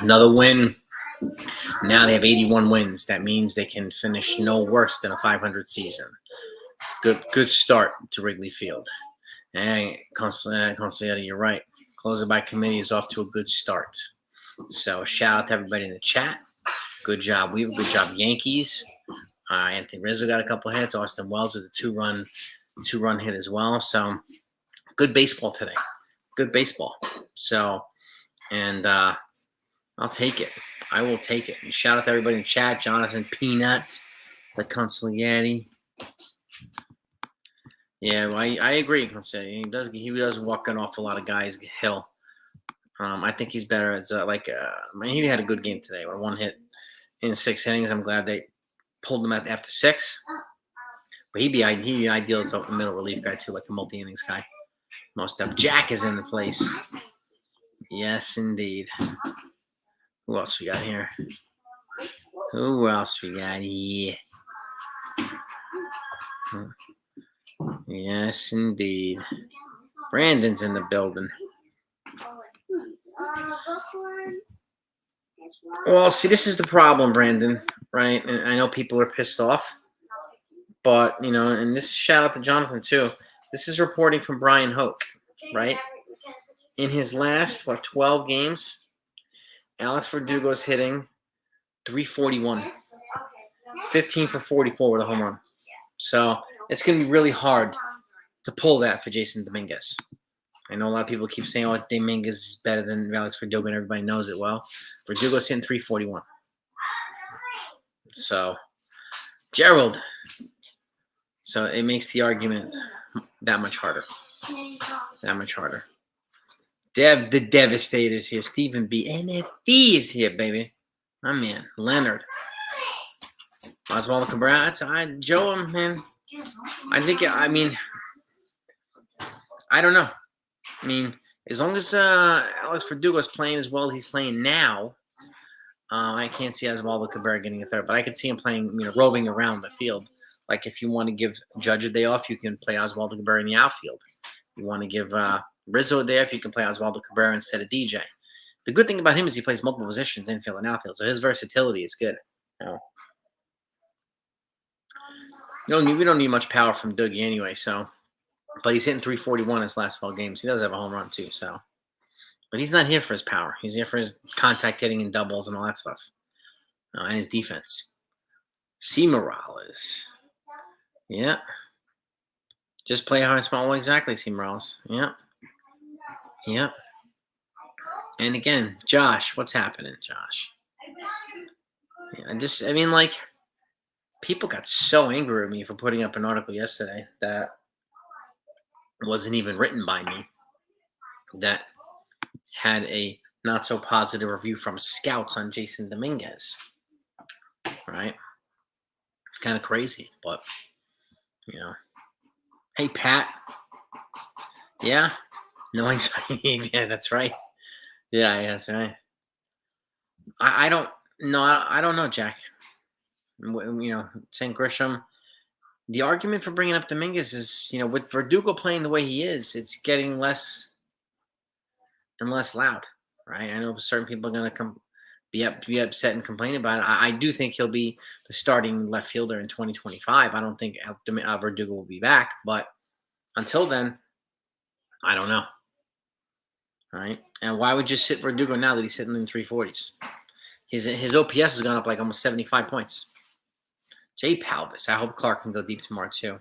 Another win. Now they have 81 wins. That means they can finish no worse than a 500 season. Good start to Wrigley Field. Hey, Consigliere, you're right. Closer by committee is off to a good start. So shout out to everybody in the chat. Good job, Weaver. Good job, Yankees. Anthony Rizzo got a couple hits. Austin Wells with a two-run hit as well. So good baseball today. Good baseball. So, and I'll take it. I will take it. And shout out to everybody in the chat. Jonathan Peanuts, the Consigliere. Yeah, well, I agree. He does walk an awful lot of guys. Hill. I think he's better as he had a good game today with one hit in 6 innings. I'm glad they pulled him out after 6. But he'd be ideal as a middle relief guy too, like a multi-innings guy. Most of Jack is in the place. Yes, indeed. Who else we got here? Who else we got here? Yes, indeed. Brandon's in the building. Well, see, this is the problem, Brandon, right? And I know people are pissed off, but, and this shout out to Jonathan, too. This is reporting from Brian Hoke, right? In his last, 12 games, Alex Verdugo's hitting 341, 15 for 44 with a home run. So it's going to be really hard to pull that for Jason Dominguez. I know a lot of people keep saying, Dominguez is better than Alex Verdugo, and everybody knows it well. Verdugo's hitting 341. So, Gerald. So it makes the argument that much harder. That much harder. Dev the Devastator is here. Stephen B. NFB is here, baby. My man, Leonard. Oswaldo Cabrera. Joe, man. I don't know. As long as Alex Verdugo is playing as well as he's playing now, I can't see Oswaldo Cabrera getting a third, but I could see him playing, roving around the field. Like if you want to give Judge a day off, you can play Oswaldo Cabrera in the outfield. You want to give Rizzo a day off, you can play Oswaldo Cabrera instead of DJ. The good thing about him is he plays multiple positions, infield and outfield, so his versatility is good. We don't need much power from Dougie anyway, so. But he's hitting 341 his last 12 games. He does have a home run too, so. But he's not here for his power. He's here for his contact hitting and doubles and all that stuff. And his defense. C. Morales. Yeah. Just play hard and small. Exactly, C. Morales. Yeah. Yeah. And again, Josh. What's happening, Josh? Yeah, people got so angry at me for putting up an article yesterday that wasn't even written by me, that had a not so positive review from scouts on Jason Dominguez. Right? It's kind of crazy, but Hey, Pat. Yeah? No anxiety. Yeah, that's right. Yeah, that's right. I don't know, Jack. St. Grisham. The argument for bringing up Dominguez is, with Verdugo playing the way he is, it's getting less and less loud, right? I know certain people are going to be upset and complain about it. I do think he'll be the starting left fielder in 2025. I don't think Verdugo will be back, but until then, I don't know. All right, and why would you sit Verdugo now that he's hitting in the 340s? His OPS has gone up like almost 75 points. Jay Palvis. I hope Clark can go deep tomorrow too.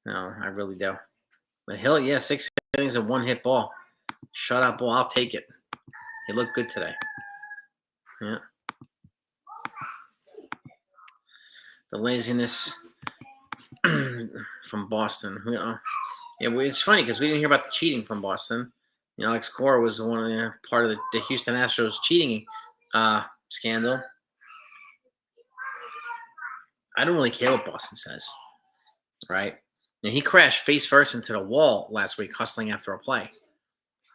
No, I really do. But Hill, 6 innings of one hit ball. Shutout ball. I'll take it. He looked good today. Yeah. The laziness from Boston. Yeah, it's funny because we didn't hear about the cheating from Boston. Alex Cora was part of the Houston Astros cheating scandal. I don't really care what Boston says, right? He crashed face first into the wall last week, hustling after a play.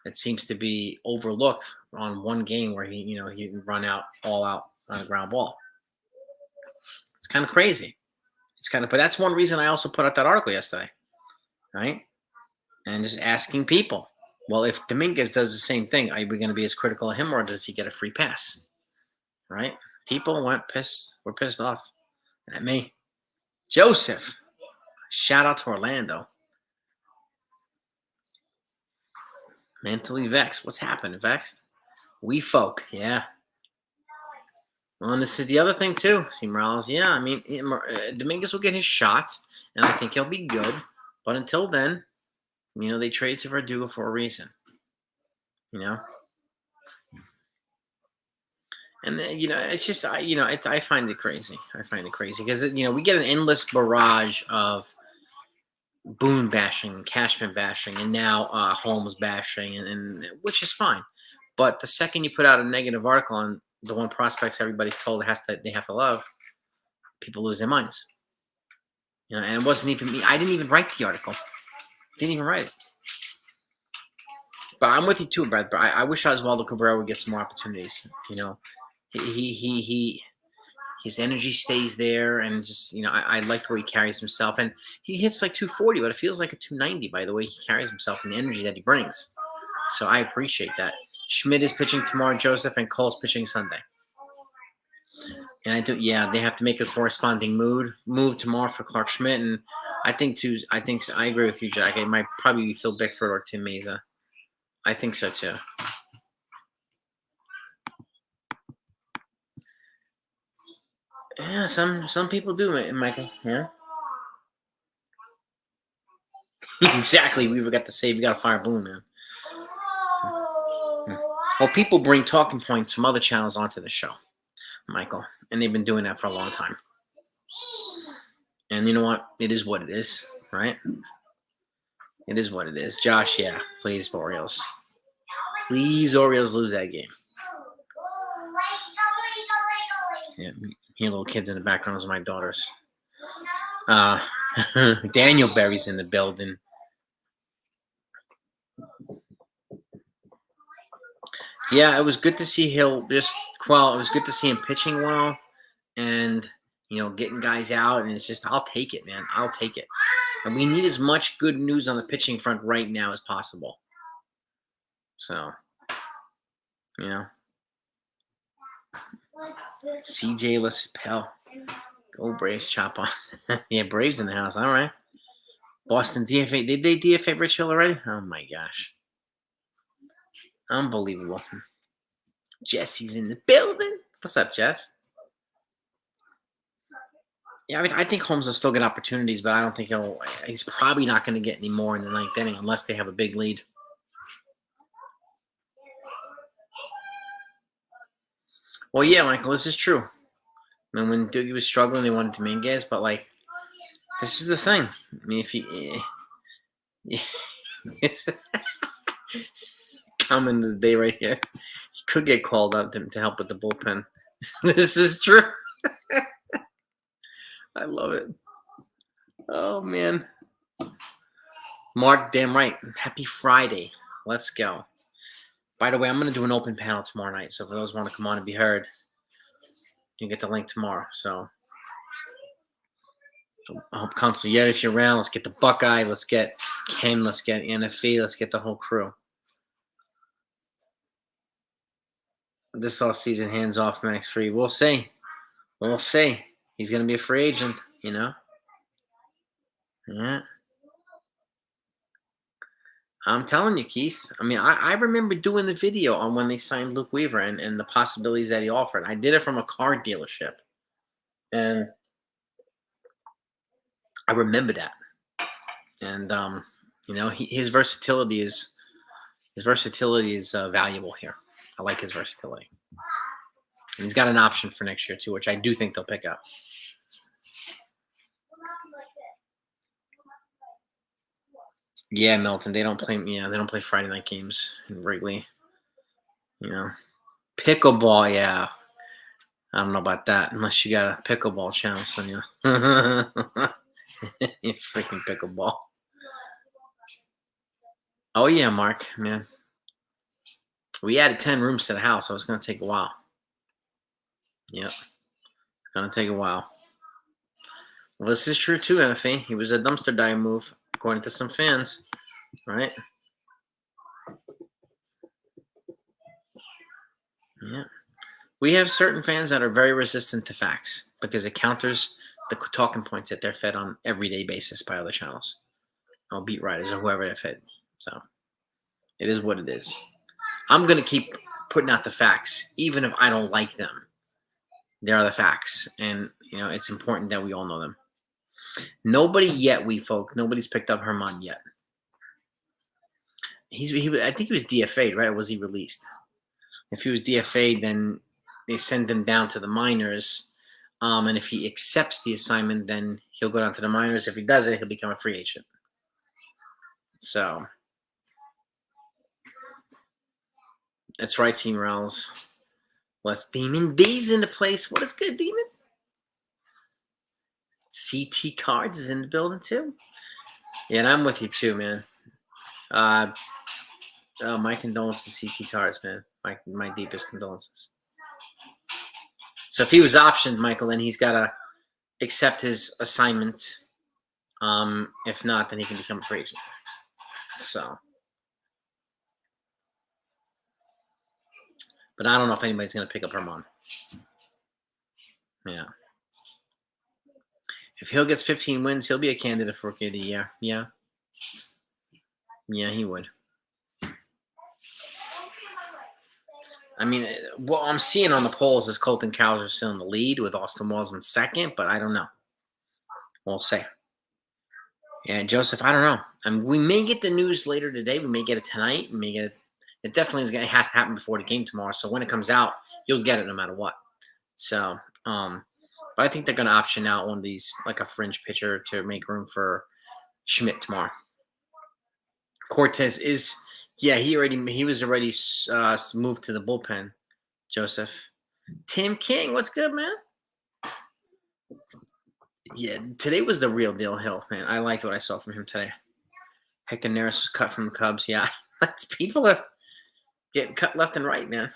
It seems to be overlooked on one game where he run all out on a ground ball. It's kind of crazy. But that's one reason I also put out that article yesterday, right? And just asking people, Well, if Dominguez does the same thing, are we going to be as critical of him, or does he get a free pass? Right? People were pissed off at me. Joseph, shout out to Orlando. Mentally vexed. What's happened? Vexed? We folk, yeah. Well, and this is the other thing too. See, Morales, yeah. I mean, Dominguez will get his shot, and I think he'll be good. But until then, they traded to Verdugo for a reason. And it's just I find it crazy. I find it crazy because we get an endless barrage of Boone bashing, Cashman bashing, and now Holmes bashing, and which is fine. But the second you put out a negative article on the one prospects everybody's told they have to love, people lose their minds. And it wasn't even me. I didn't even write the article. Didn't even write it. But I'm with you too, Brad. But I wish Oswaldo Cabrera would get some more opportunities. He his energy stays there, and just I like the way he carries himself, and he hits like 240, but it feels like a 290 by the way he carries himself and the energy that he brings. So I appreciate that. Schmidt is pitching tomorrow, Joseph, and Cole's pitching Sunday. And they have to make a corresponding move tomorrow for Clark Schmidt, and I think I agree with you, Jack. It might probably be Phil Bickford or Tim Mesa. I think so too. Yeah, some people do, Michael. Yeah. Exactly. We forgot to say we got to fire Boone, man. Well, people bring talking points from other channels onto the show, Michael, and they've been doing that for a long time. And you know what? It is what it is, right? It is what it is. Josh, yeah, please, Orioles. Please, Orioles lose that game. Yeah, hear little kids in the background. Those are my daughters. Daniel Berry's in the building. Yeah, it was good to see Hill just quell. It was good to see him pitching well and, getting guys out. And it's just, I'll take it, man. I'll take it. And we need as much good news on the pitching front right now as possible. So, CJ LaChapelle. Go Braves, chop on. Yeah, Braves in the house. All right. Boston DFA. Did they DFA Rich Hill already? Oh, my gosh. Unbelievable. Jesse's in the building. What's up, Jess? Yeah, I mean, I think Holmes will still get opportunities, but I don't think he's probably not going to get any more in the ninth inning unless they have a big lead. Well, yeah, Michael, this is true. I mean, when Doogie was struggling, they wanted Dominguez, but, this is the thing. I mean, if you... It's coming the day right here. He could get called up to help with the bullpen. This is true. I love it. Oh, man. Mark, damn right. Happy Friday. Let's go. By the way, I'm going to do an open panel tomorrow night. So for those who want to come on and be heard, you get the link tomorrow. So I hope Consigliere you're around. Let's get the Buckeye. Let's get Ken. Let's get NFE. Let's get the whole crew. This offseason, hands off Max Free. We'll see. We'll see. He's going to be a free agent, Yeah. I'm telling you, Keith. I mean, I remember doing the video on when they signed Luke Weaver and the possibilities that he offered. I did it from a car dealership. And I remember that. And, his versatility is valuable here. I like his versatility. And he's got an option for next year, too, which I do think they'll pick up. Yeah, Milton. They don't play Friday night games in Wrigley. Pickleball, yeah. I don't know about that unless you got a pickleball channel, Sonia. You freaking pickleball. Oh yeah, Mark, man. We added 10 rooms to the house, so it's gonna take a while. Yep. It's gonna take a while. Well, this is true too, NFA. He was a dumpster dive move, according to some fans. Right? Yeah. We have certain fans that are very resistant to facts because it counters the talking points that they're fed on everyday basis by other channels, or beat writers or whoever they're fed. So it is what it is. I'm going to keep putting out the facts, even if I don't like them. They are the facts, and it's important that we all know them. Nobody yet, nobody's picked up Herman yet. I think he was DFA'd, right? Or was he released? If he was DFA'd, then they send him down to the minors. And if he accepts the assignment, then he'll go down to the minors. If he doesn't, he'll become a free agent. So that's right, Team Morales. Let's Demon D's in the place. What is good, Demon? CT Cards is in the building too. Yeah, and I'm with you too, man. My condolences, CT Cards, man. My deepest condolences. So if he was optioned, Michael, then he's got to accept his assignment. If not, then he can become a free agent. So, but I don't know if anybody's going to pick up Herman. Yeah. If Hill gets 15 wins, he'll be a candidate for Rookie of the Year. Yeah. Yeah, he would. I mean, what I'm seeing on the polls is Colton Cowser still in the lead with Austin Wells in second, but I don't know. We'll see. Yeah, Joseph, I don't know. I mean, we may get the news later today. We may get it tonight. We may get it. It definitely it has to happen before the game tomorrow. So when it comes out, you'll get it no matter what. So, but I think they're going to option out one of these, like a fringe pitcher, to make room for Schmidt tomorrow. Cortez is, yeah, he was already moved to the bullpen. Joseph, Tim King, what's good, man? Yeah, today was the real deal, Hill, man. I liked what I saw from him today. Hector Neris was cut from the Cubs. Yeah, people are getting cut left and right, man.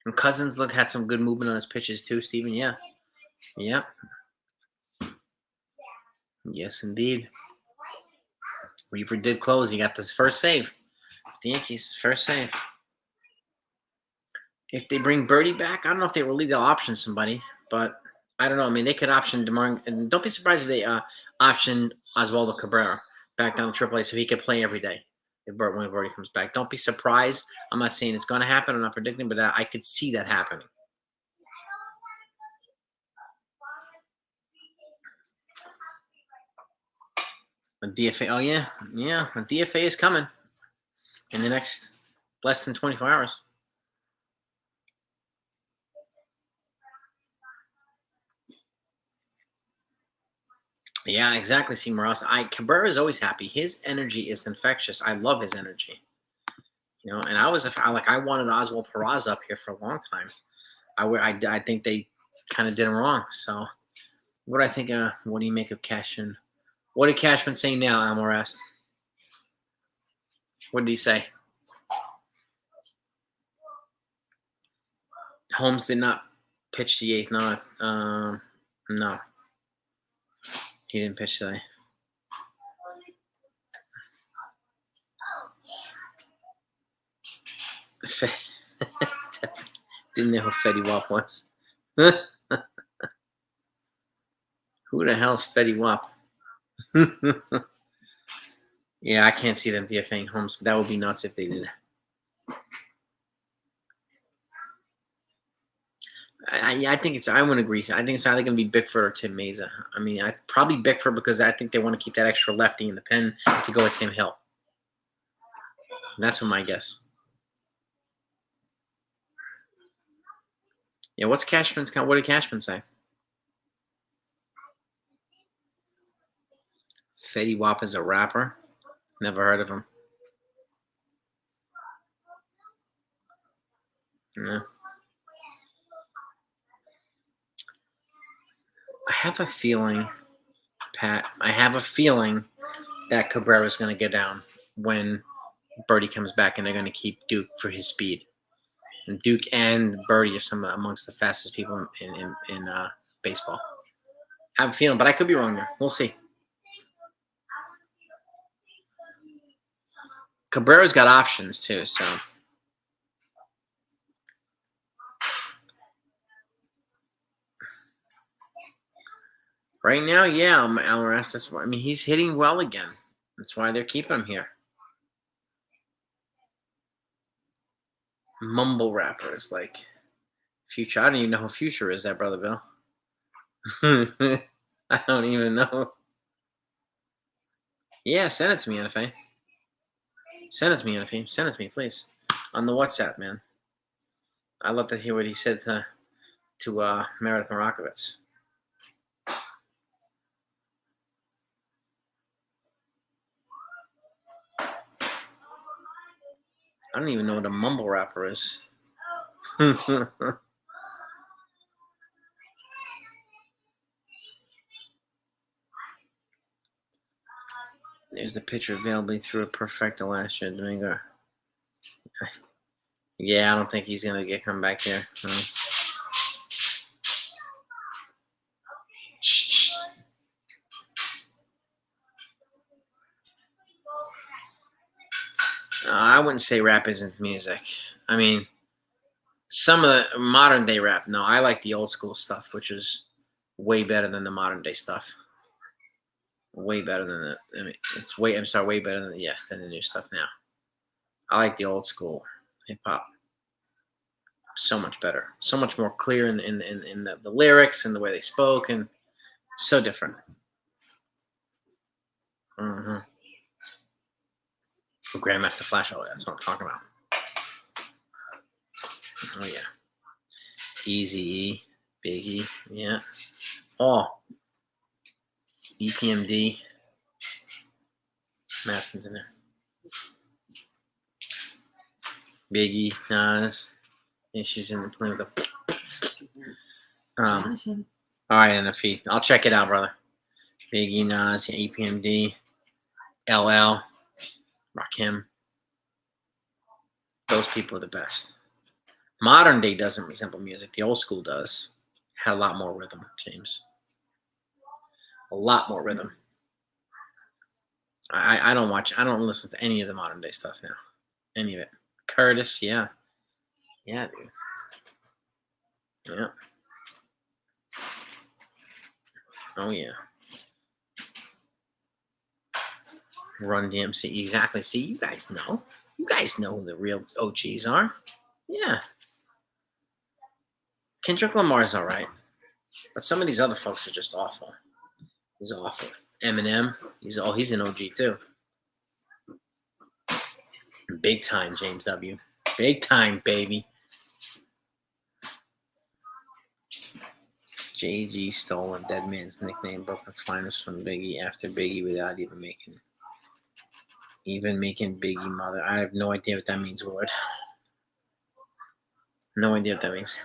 And Cousins had some good movement on his pitches too, Steven. Yeah. Yep. Yes, indeed. Weaver did close. He got this first save. The Yankees, first save. If they bring Birdie back, I don't know if they will legal option somebody, but I don't know. I mean, they could option DeMar, and don't be surprised if they option Oswaldo Cabrera back down to AAA so he could play every day when Birdie comes back. Don't be surprised. I'm not saying it's going to happen. I'm not predicting, but I could see that happening. A DFA. Oh, yeah. Yeah. A DFA is coming in the next less than 24 hours. Yeah, exactly, C. Morales. Cabrera is always happy. His energy is infectious. I love his energy. And I wanted Oswald Peraza up here for a long time. I think they kind of did him wrong. So, what do I think? What do you make of Cashman? What did Cashman say now, Almor asked? What did he say? Holmes did not pitch the eighth. No, no, he didn't pitch today. Didn't know who Fetty Wap was. Who the hell's Fetty Wap? Yeah, I can't see them DFAing Holmes. That would be nuts if they did. I think I wouldn't agree. I think it's either going to be Bickford or Tim Mesa. I mean, probably Bickford because I think they want to keep that extra lefty in the pen to go with Tim Hill. That's my guess. Yeah, what did Cashman say? Fetty Wap is a rapper. Never heard of him. Yeah. I have a feeling, Pat. That Cabrera's going to get down when Birdie comes back, and they're going to keep Duke for his speed. And Duke and Birdie are some amongst the fastest people in baseball. I have a feeling, but I could be wrong there. We'll see. Cabrera's got options too, so Right now, yeah, Almaraz. That's why. I mean, he's hitting well again. That's why they're keeping him here. Mumble rappers like Future. I don't even know who Future is. That brother Bill. I don't even know. Yeah, send it to me, NFA. Send it to me, NFA. Send it to me, please, on the WhatsApp, man. I'd love to hear what he said to Meredith Morakovitz. I don't even know what a mumble rapper is. There's the picture available through a perfecta last year, Domingo. Yeah, I don't think he's gonna come back here. No. I wouldn't say rap isn't music. I mean, some of the modern day rap. No, I like the old school stuff, which is way better than the modern day stuff. Way better than the. I mean, it's way. I'm sorry, way better than than the new stuff now. I like the old school hip hop. So much better. So much more clear in the lyrics and the way they spoke, and so different. Mm-hmm. Grandmaster Flash. Oh, that's what I'm talking about. Oh yeah. Easy, Biggie, yeah. Oh, EPMD. Maston's in there. Biggie, Nas. And she's in the playing with the. All right, NFE. I'll check it out, brother. Biggie, Nas, EPMD, LL, Rakim. Those people are the best. Modern day doesn't resemble music. The old school does. Had a lot more rhythm, James. A lot more rhythm. I don't watch. I don't listen to any of the modern day stuff now. Any of it. Curtis, yeah. Yeah, dude. Yeah. Oh, yeah. Run DMC. Exactly. See, you guys know. You guys know who the real OGs are. Yeah. Kendrick Lamar's all right. But some of these other folks are just awful. He's awful. Eminem, he's an OG too. Big time, James W. Big time, baby. JG stole a dead man's nickname, Brooklyn Finest from Biggie after Biggie without even making Biggie mother. I have no idea what that means, Willard. No idea what that means.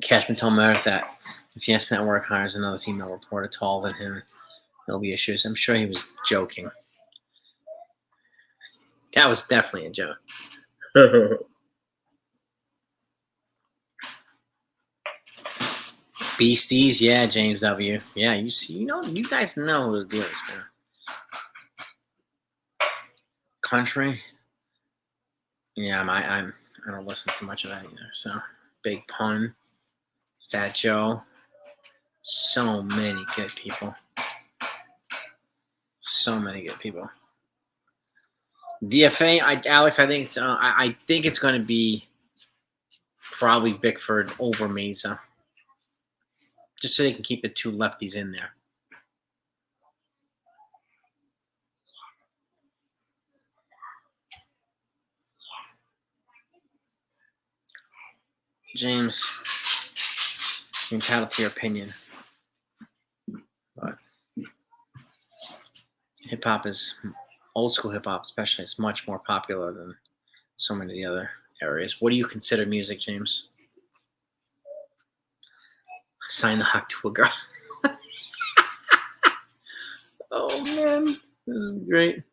Cashman told Meredith that if Yes Network hires another female reporter taller than him, there'll be issues. I'm sure he was joking. That was definitely a joke. Beasties, yeah, James W. Yeah, you guys know who the deal is, man. Country, yeah, I don't listen to much of that either. So, Big Pun, Fat Joe, so many good people. So many good people. DFA, Alex, I think it's going to be probably Bickford over Mesa, just so they can keep the two lefties in there. James, you're entitled to your opinion, but hip hop is old school hip hop, especially. It's much more popular than so many of the other areas. What do you consider music, James? Sign the hock to a girl. Oh man, this is great.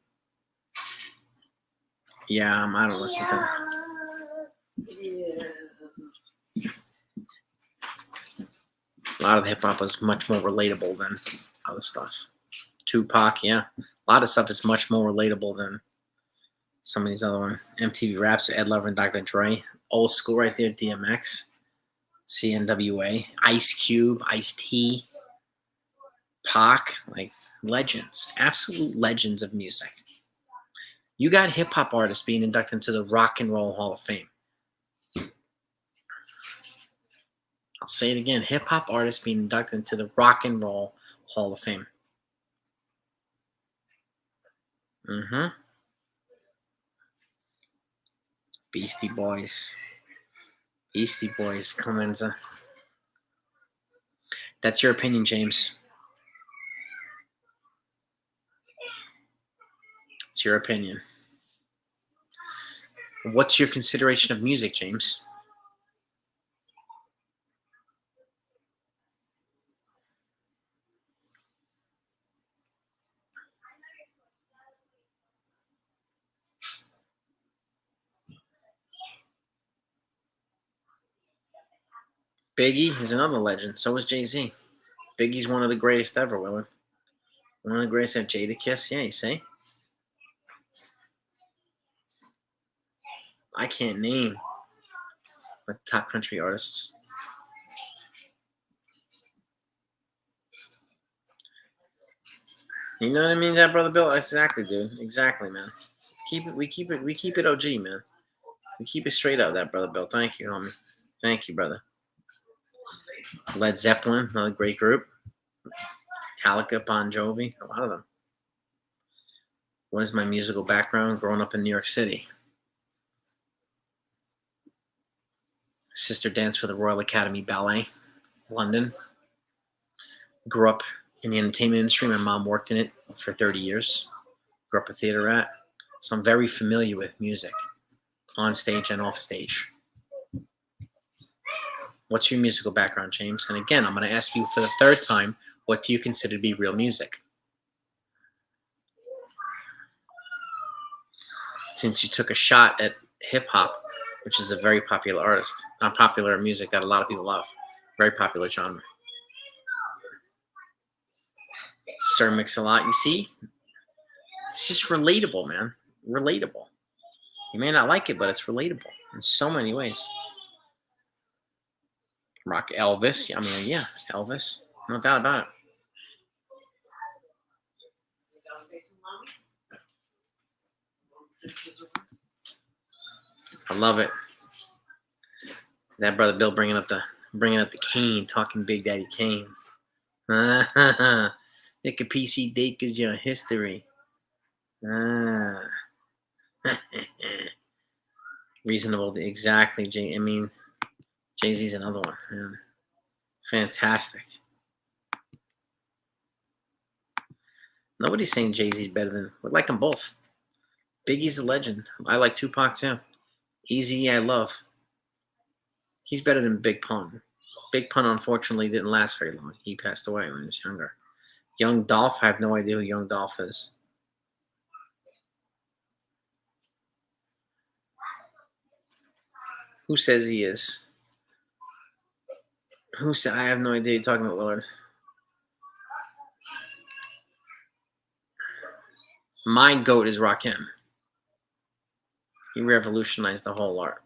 Yeah, I don't listen to them. A lot of hip hop is much more relatable than other stuff. Tupac, yeah. A lot of stuff is much more relatable than some of these other ones. MTV Raps, Ed Lover and Dr. Dre. Old school right there, DMX. CNWA, Ice Cube, Ice T, Pac, like legends, absolute legends of music. You got hip hop artists being inducted into the Rock and Roll Hall of Fame. I'll say it again, hip hop artists being inducted into the Rock and Roll Hall of Fame. Beastie Boys. Beastie Boys, Clemenza. That's your opinion, James. It's your opinion. What's your consideration of music, James? Biggie is another legend. So is Jay-Z. Biggie's one of the greatest ever, Willard. One of the greatest ever. Jadakiss, yeah, you see? I can't name the top country artists. You know what I mean, that brother Bill? Exactly, dude. Exactly, man. We keep it OG, man. We keep it straight up, that brother Bill. Thank you, homie. Thank you, brother. Led Zeppelin, another great group. Metallica, Bon Jovi, a lot of them. What is my musical background? Growing up in New York City. Sister danced for the Royal Academy Ballet, London. Grew up in the entertainment industry. My mom worked in it for 30 years. Grew up a theater rat. So I'm very familiar with music, on stage and off stage. What's your musical background, James? And again, I'm going to ask you for the third time, what do you consider to be real music? Since you took a shot at hip-hop, which is a very popular artist, popular music that a lot of people love, very popular genre. Sir Mix-a-Lot, you see? It's just relatable, man. Relatable. You may not like it, but it's relatable in so many ways. Rock Elvis. I mean, yeah, Elvis. No doubt about it. I love it. That brother Bill bringing up the Kane, talking Big Daddy Kane. Make a PC date because your history. Reasonable, exactly. I mean, Jay-Z's another one. Man. Fantastic. Nobody's saying Jay-Z's better than. We like them both. Biggie's a legend. I like Tupac too. Easy, I love. He's better than Big Pun. Big Pun, unfortunately, didn't last very long. He passed away when he was younger. Young Dolph, I have no idea who Young Dolph is. Who says he is? Who said? I have no idea you're talking about, Willard. My GOAT is Rakim. He revolutionized the whole art.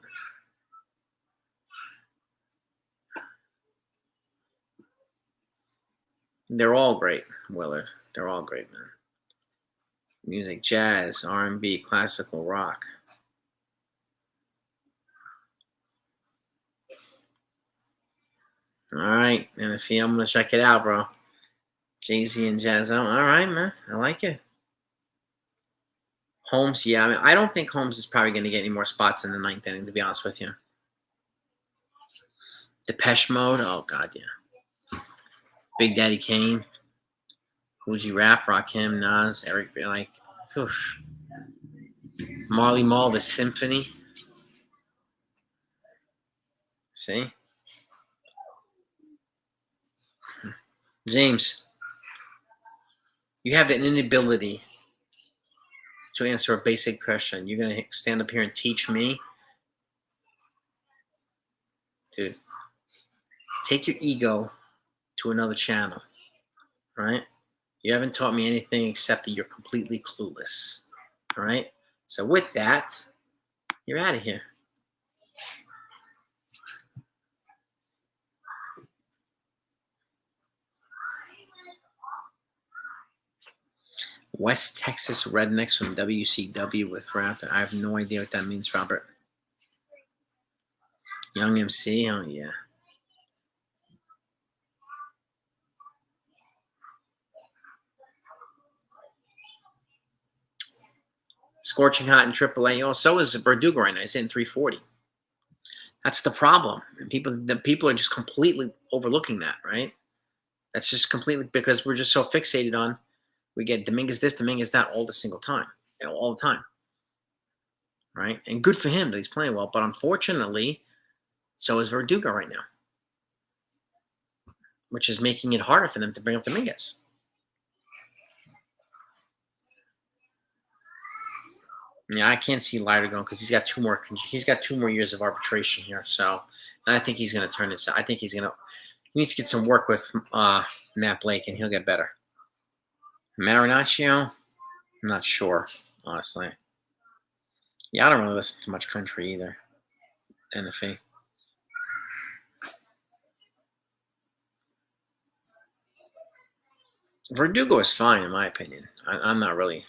They're all great, Willard. They're all great, man. Music, jazz, R&B, classical, rock. All right, and if I'm gonna check it out, bro. Jay-Z and Jazz. All right, man. I like it. Holmes, yeah. I mean, I don't think Holmes is probably gonna get any more spots in the ninth inning, to be honest with you. Depeche Mode. Oh God, yeah. Big Daddy Kane. Fuji Rap, Rakim, Nas, Eric, like, oof. Marley Marl, The Symphony. See? James, you have an inability to answer a basic question. You're going to stand up here and teach me? Dude, take your ego to another channel, right? You haven't taught me anything except that you're completely clueless, all right? So with that, you're out of here. West Texas Rednecks from WCW with rap. I have no idea what that means, Robert. Young MC, oh yeah. Scorching hot in AAA. Oh, so is Verdugo right now. He's hitting 340. That's the problem. And people are just completely overlooking that, right? That's just completely because we're just so fixated on we get Dominguez this, Dominguez that all the single time, all the time, right? And good for him that he's playing well, but unfortunately, so is Verdugo right now, which is making it harder for them to bring up Dominguez. Yeah, I can't see Leiter going because he's got two more years of arbitration here. So, and I think he's going to turn this. I think he needs to get some work with Matt Blake, and he'll get better. Marinaccio, I'm not sure, honestly. Yeah, I don't really listen to much country either. NFA. Verdugo is fine in my opinion. I'm not really,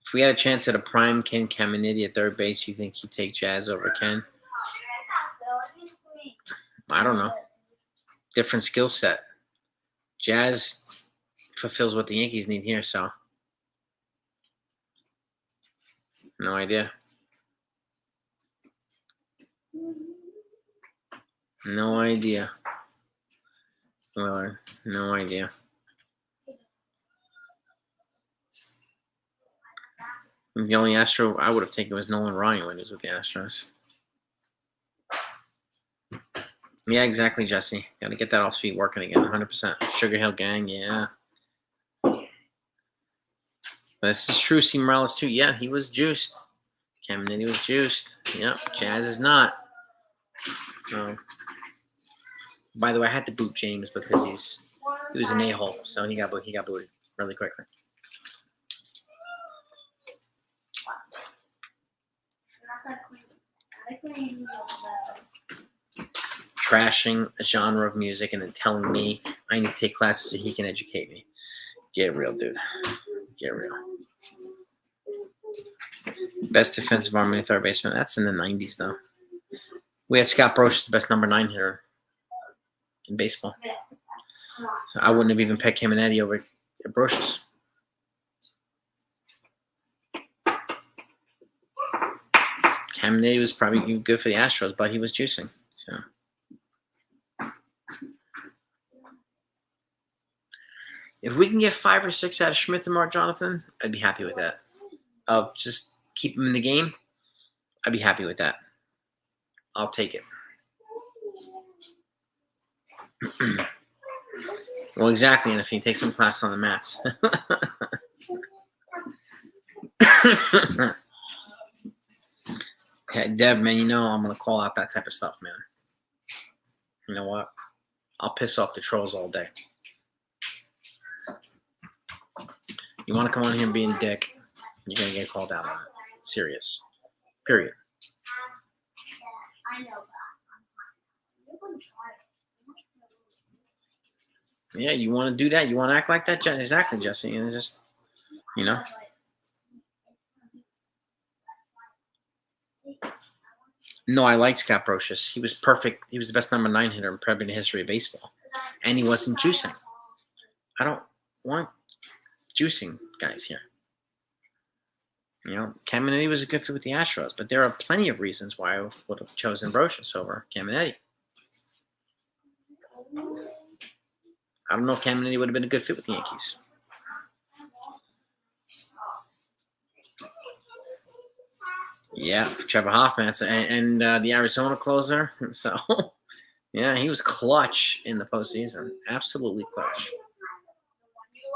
If we had a chance at a prime Ken Caminiti at third base, you think he'd take Jazz over Ken? I don't know. Different skill set. Jazz fulfills what the Yankees need here, so no idea. No idea. Willard, no idea. The only Astro I would have taken was Nolan Ryan when he was with the Astros. Yeah, exactly, Jesse. Got to get that off-speed working again, 100%. Sugar Hill Gang, yeah. This is true. C. Morales, too. Yeah, he was juiced. Caminiti was juiced. Yep, Jazz is not. By the way, I had to boot James because he was an a-hole, so he got booted really quickly. Trashing a genre of music and then telling me I need to take classes so he can educate me. Get real, dude. Get real. Best defensive arm in third baseman. That's in the 90s, though. We had Scott Brocious, the best number 9 hitter in baseball. So I wouldn't have even picked Caminiti over Brocious. Caminiti was probably good for the Astros, but he was juicing. So if we can get 5 or 6 out of Schmidt tomorrow, Jonathan, I'd be happy with that. Just keep him in the game. I'd be happy with that. I'll take it. Well, exactly, and if he takes some class on the mats. Hey, Deb, man, I'm going to call out that type of stuff, man. You know what? I'll piss off the trolls all day. You want to come on here and be a dick, you're going to get called out on it. Serious. Period. Yeah, you want to do that? You want to act like that? Exactly, Jesse. And it's just, No, I liked Scott Brocious. He was perfect. He was the best number 9 hitter in probably the history of baseball. And he wasn't juicing. I don't want juicing guys here. Caminiti was a good fit with the Astros, but there are plenty of reasons why I would have chosen Brocious over Caminiti. I don't know if Caminiti would have been a good fit with the Yankees. Yeah, Trevor Hoffman and the Arizona closer. So, yeah, he was clutch in the postseason. Absolutely clutch.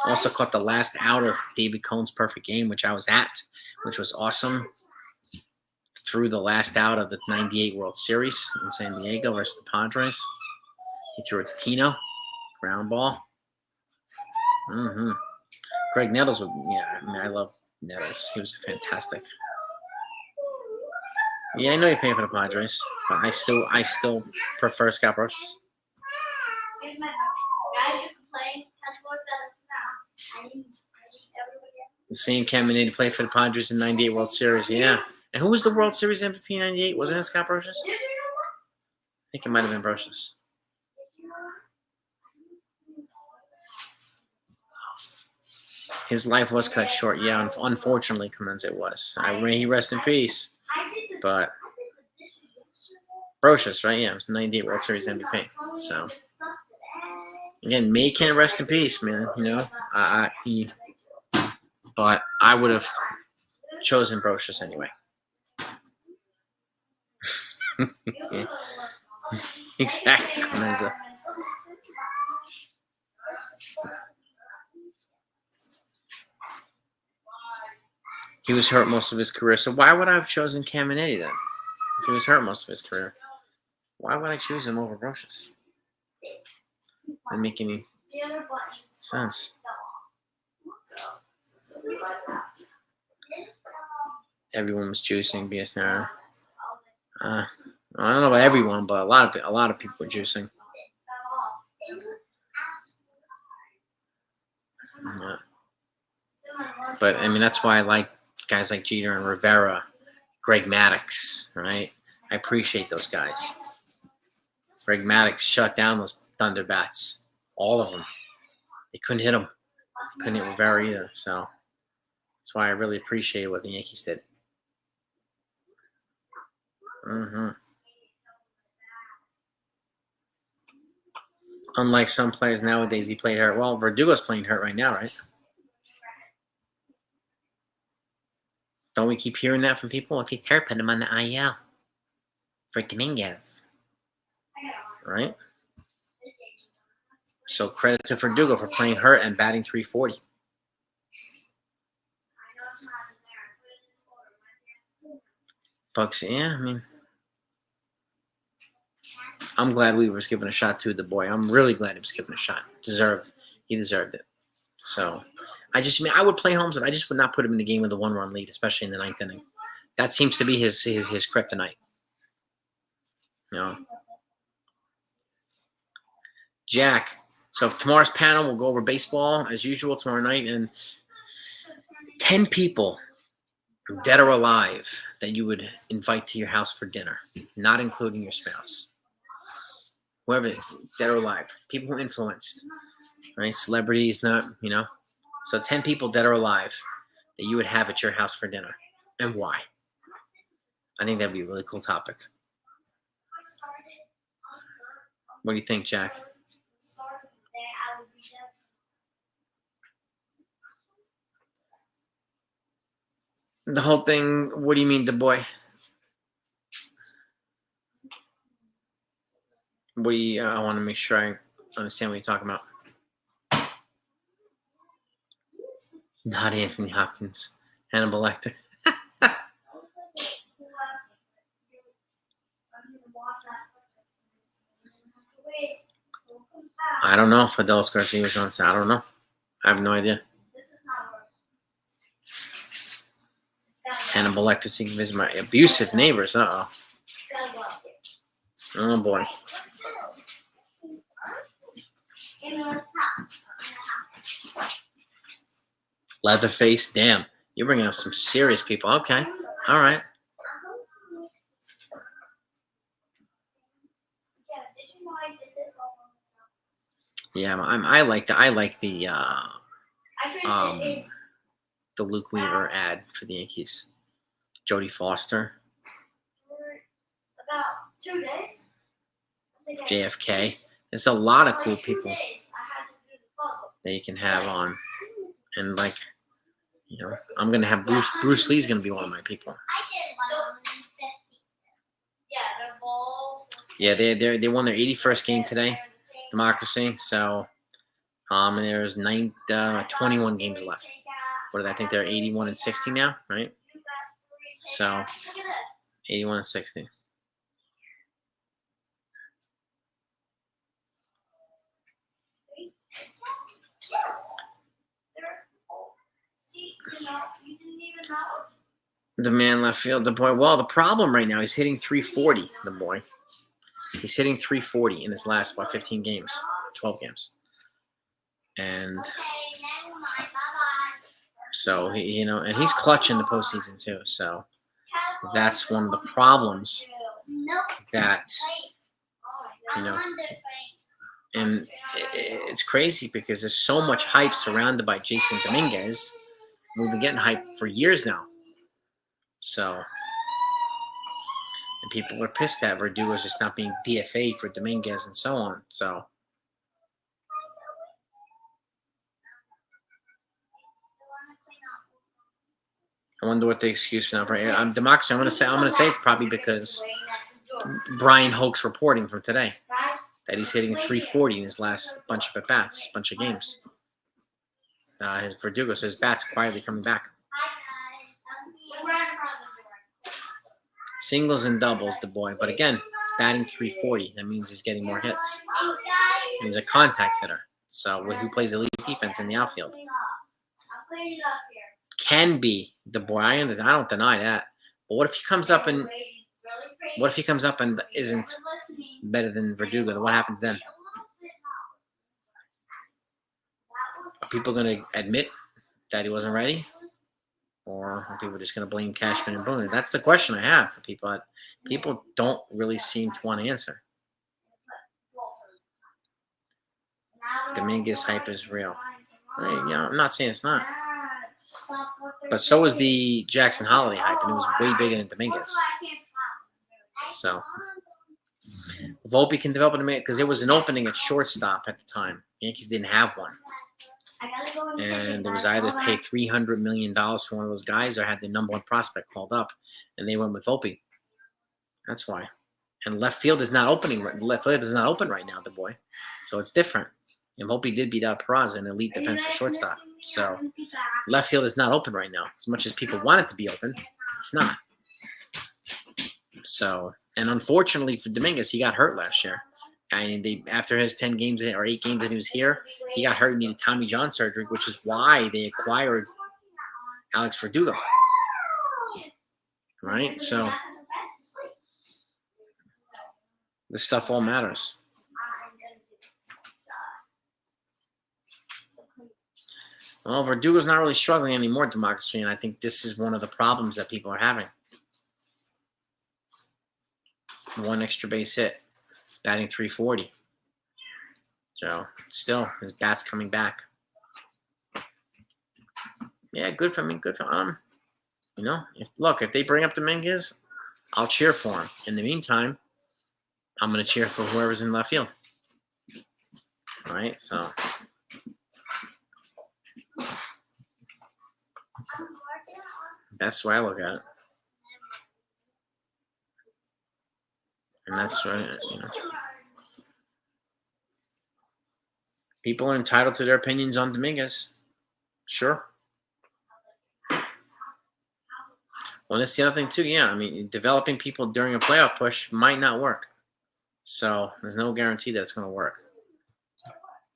Also caught the last out of David Cohn's perfect game, which I was at, which was awesome. Threw the last out of the 98 World Series in San Diego versus the Padres. He threw it to Tino. Ground ball. Greg Nettles I love Nettles. He was fantastic. Yeah, I know you're paying for the Padres, but I still prefer Scott Brocious. The same Caminiti played for the Padres in '98 World Series. Yeah. And who was the World Series MVP in '98? Wasn't it Scott Brocious? I think it might have been Brocious. His life was cut short. Yeah, unfortunately, Clemens, it was. May he rest in peace. But Brocious, right? Yeah, it was the '98 World Series MVP. So again, May can't rest in peace, man. You know, but I would have chosen Brocious anyway. Yeah. Exactly, Clemenza. He was hurt most of his career, so why would I have chosen Caminiti then? If he was hurt most of his career, why would I choose him over Brocious? Doesn't make any sense. Everyone was juicing BS now. I don't know about everyone, but a lot of people were juicing. Yeah. But I mean, that's why I like guys like Jeter and Rivera, Greg Maddux, right? I appreciate those guys. Greg Maddux shut down those Thunder bats, all of them. They couldn't hit him. Couldn't hit Rivera either. So that's why I really appreciate what the Yankees did. Unlike some players nowadays, he played hurt. Well, Verdugo's playing hurt right now, right? Don't we keep hearing that from people? If he's hurt, put him on the IL for Dominguez, right? So credit to Verdugo for playing hurt and batting .340. Bucks, yeah, I mean, I'm glad we was given a shot to the boy. I'm really glad he was given a shot. He deserved it. So, I would play Holmes, but I just would not put him in the game with a 1-run lead, especially in the 9th inning. That seems to be his kryptonite. You know, Jack. So if tomorrow's panel, we'll go over baseball as usual tomorrow night, and 10 people, dead or alive, that you would invite to your house for dinner, not including your spouse. Whoever it is, dead or alive, people who influenced, right? Celebrities, not, you know. So 10 people, dead or alive, that you would have at your house for dinner, and why? I think that'd be a really cool topic. What do you think, Jack? The whole thing, what do you mean, the boy? What do you, I want to make sure I understand what you're talking about. Not Anthony Hopkins. Hannibal Lecter. I don't know if Adolis Garcia was on set. I don't know. I have no idea. Hannibal Lecter seeking to visit my abusive neighbors. Uh-oh. Oh, boy. Leatherface. Damn. You're bringing up some serious people. Okay. All right. Yeah, I like the Luke Weaver ad for the Yankees. Jodie Foster. About 2 days. JFK. There's a lot of cool people that you can have on, and like, you know, I'm gonna have Bruce Lee's gonna be one of my people. Yeah, they won their 81st game today, Democracy. So, and there's 21 games left. What did I think? They're 81 and 60 now, right? So, 81 and 60. The man left field, the boy. Well, the problem right now, he's hitting .340. The boy, he's hitting .340 in his last 15 games, 12 games. And so and he's clutch in the postseason too. So that's one of the problems that and it's crazy because there's so much hype surrounded by Jason Dominguez. We've been getting hype for years now. So, and people are pissed that Verdugo is just not being DFA'd for Dominguez and so on. So, I wonder what the excuse for now. I'm democracy. I'm gonna say it's probably because Brian Hoke's reporting from today that he's hitting 340 in his last bunch of at-bats, bunch of games. His Verdugo, so his bat's quietly coming back. Singles and doubles, the boy. But again, he's batting 340. That means he's getting more hits. And he's a contact hitter. So who plays elite defense in the outfield? Can be the boy. I understand. I don't deny that. But what if he comes up and isn't better than Verdugo? What happens then? Are people going to admit that he wasn't ready? Or are people just going to blame Cashman and Boone? That's the question I have for people. People don't really seem to want to answer. Dominguez hype is real. I'm not saying it's not. But so was the Jackson Holiday hype, and it was way bigger than Dominguez. So, Volpe can develop it because there was an opening at shortstop at the time. The Yankees didn't have one. And there was either pay $300 million for one of those guys or had the number one prospect called up, and they went with Volpe. That's why. And left field is not opening. Left field is not open right now, the boy. So it's different. And Volpe did beat out Peraza, an elite defensive shortstop. So left field is not open right now. As much as people want it to be open, it's not. So, and unfortunately for Dominguez, he got hurt last year. And after his 10 games or 8 games that he was here, he got hurt and needed Tommy John surgery, which is why they acquired Alex Verdugo. Right? So this stuff all matters. Well, Verdugo's not really struggling anymore, Democracy, and I think this is one of the problems that people are having. One extra base hit. He's batting 340. So, still, his bat's coming back. Yeah, good for me. Good for him. If they bring up Dominguez, I'll cheer for him. In the meantime, I'm going to cheer for whoever's in left field. All right, so... That's the way I look at it. And that's right, People are entitled to their opinions on Dominguez. Sure. Well, that's the other thing, too. Yeah, developing people during a playoff push might not work. So there's no guarantee that it's going to work.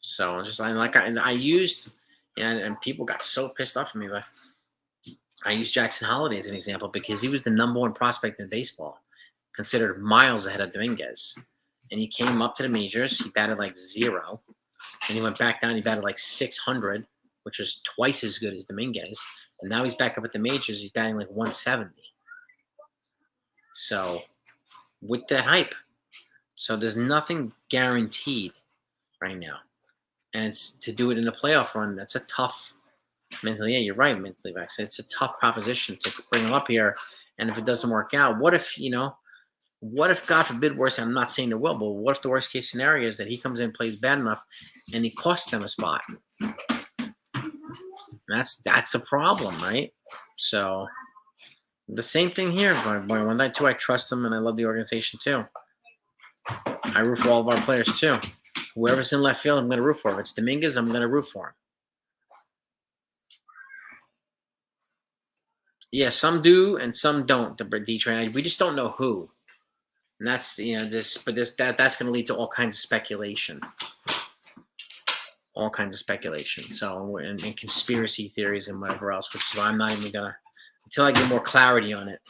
So I used, and people got so pissed off at me, but I used Jackson Holiday as an example because he was the number one prospect in baseball, considered miles ahead of Dominguez. And he came up to the majors. He batted like 0. And he went back down. He batted like 600, which was twice as good as Dominguez. And now he's back up at the majors. He's batting like 170. So with that hype. So there's nothing guaranteed right now. And it's to do it in a playoff run. That's a tough mentally. Yeah, you're right, mentally, Vex. It's a tough proposition to bring him up here. And if it doesn't work out, what if, God forbid, worse, I'm not saying there will, but what if the worst case scenario is that he comes in, plays bad enough, and he costs them a spot? That's a problem, right? So the same thing here. One night too, I trust them and I love the organization too. I root for all of our players too. Whoever's in left field, I'm going to root for. If it's Dominguez, I'm going to root for him. Yeah, some do and some don't. The D-Train, we just don't know who. And that's that's going to lead to all kinds of speculation. All kinds of speculation. So and conspiracy theories and whatever else, which is why I'm not even gonna until I get more clarity on it.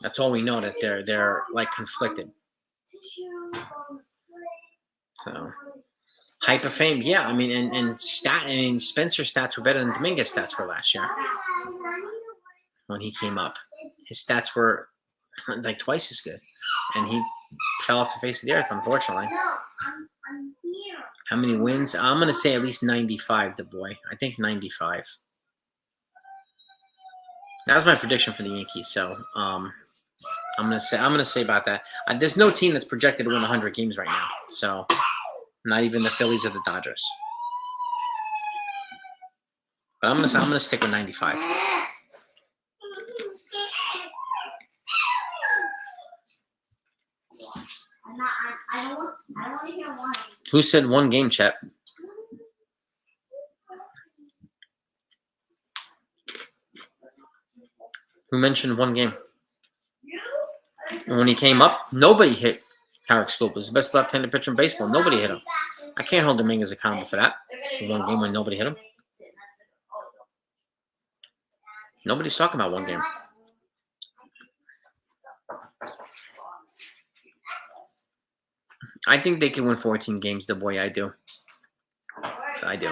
That's all we know, that they're like conflicted. So Hype of fame, yeah. I mean, and Spencer's stats were better than Dominguez stats were last year when he came up. His stats were like twice as good, and he fell off the face of the earth, unfortunately. How many wins? I'm gonna say at least 95. The boy, I think 95. That was my prediction for the Yankees. So I'm gonna say about that. There's no team that's projected to win 100 games right now. So not even the Phillies or the Dodgers. But I'm gonna stick with 95. I don't want to hear one. Who said one game, Chet? Who mentioned one game? And when he came up, nobody hit Tarek Slope. Was the best left-handed pitcher in baseball. Nobody hit him. I can't hold Dominguez accountable for that. For one game when nobody hit him. Nobody's talking about one game. I think they can win 14 games, the boy. I do. I do.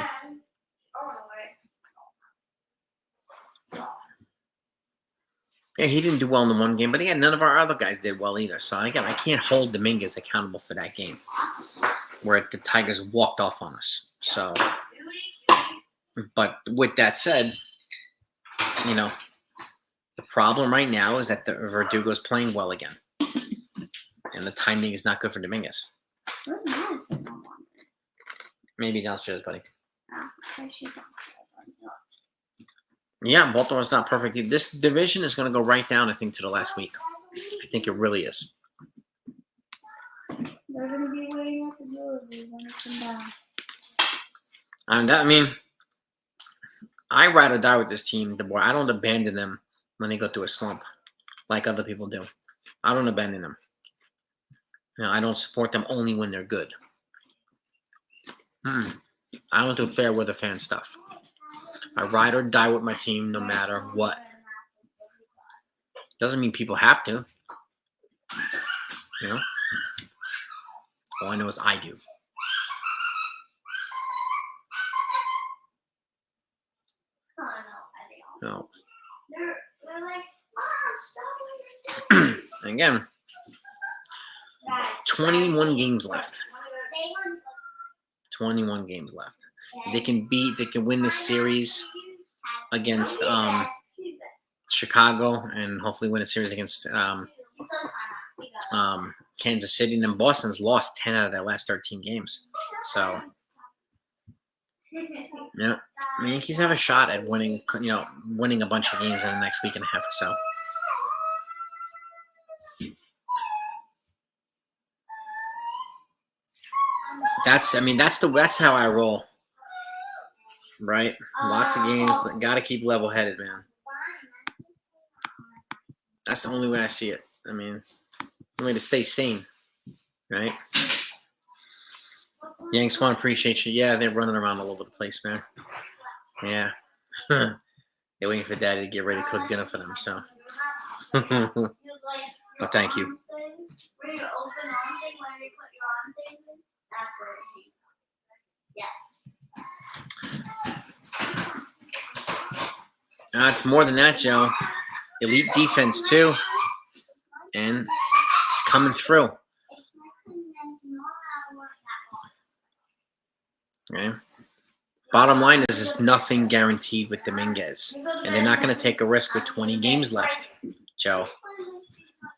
Yeah, he didn't do well in the one game, but again, none of our other guys did well either. So again, I can't hold Dominguez accountable for that game where the Tigers walked off on us. So, but with that said, you know, the problem right now is that the Verdugo is playing well again, and the timing is not good for Dominguez. Where's Madison? Maybe downstairs, buddy. Oh, she's downstairs. Yeah, Baltimore's not perfect. This division is going to go right down, I think, to the last week. I think it really is. They're going to be waiting at the door when it comes down. And I mean, I ride or die with this team, the boy. I don't abandon them when they go through a slump like other people do. I don't abandon them. You know, I don't support them only when they're good. I don't do fair weather fan stuff. I ride or die with my team no matter what. Doesn't mean people have to. You know? All I know is I do. No. They're like, Mom, stop. Again, 21 games left. 21 games left. They can win this series against Chicago and hopefully win a series against Kansas City. And then Boston's lost 10 out of their last 13 games. So, yeah, the Yankees have a shot at winning a bunch of games in the next week and a half or so. That's how I roll. Right? Lots of games. Got to keep level-headed, man. That's the only way I see it. I mean, the way to stay sane, right? Yanks want to appreciate you. Yeah, they're running around all over the place, man. Yeah. They're waiting for Daddy to get ready to cook dinner for them, so. But thank you. It's more than that, Joe. Elite defense, too. And it's coming through. Okay. Bottom line is there's nothing guaranteed with Dominguez. And they're not going to take a risk with 20 games left, Joe.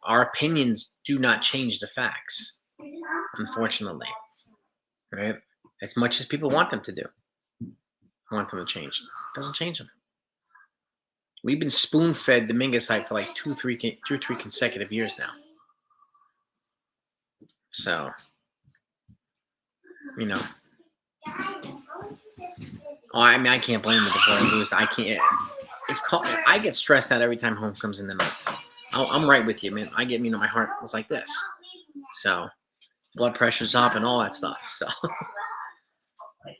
Our opinions do not change the facts, unfortunately. Right? As much as people want them to do. Want them to change. It doesn't change them. We've been spoon-fed Dominguez hype for like two, three consecutive years now. So, you know. Oh, I mean, I can't blame the player lose. I can't. If I get stressed out every time home comes in the night. I'm right with you, man. My heart was like this. So, blood pressure's up and all that stuff. So,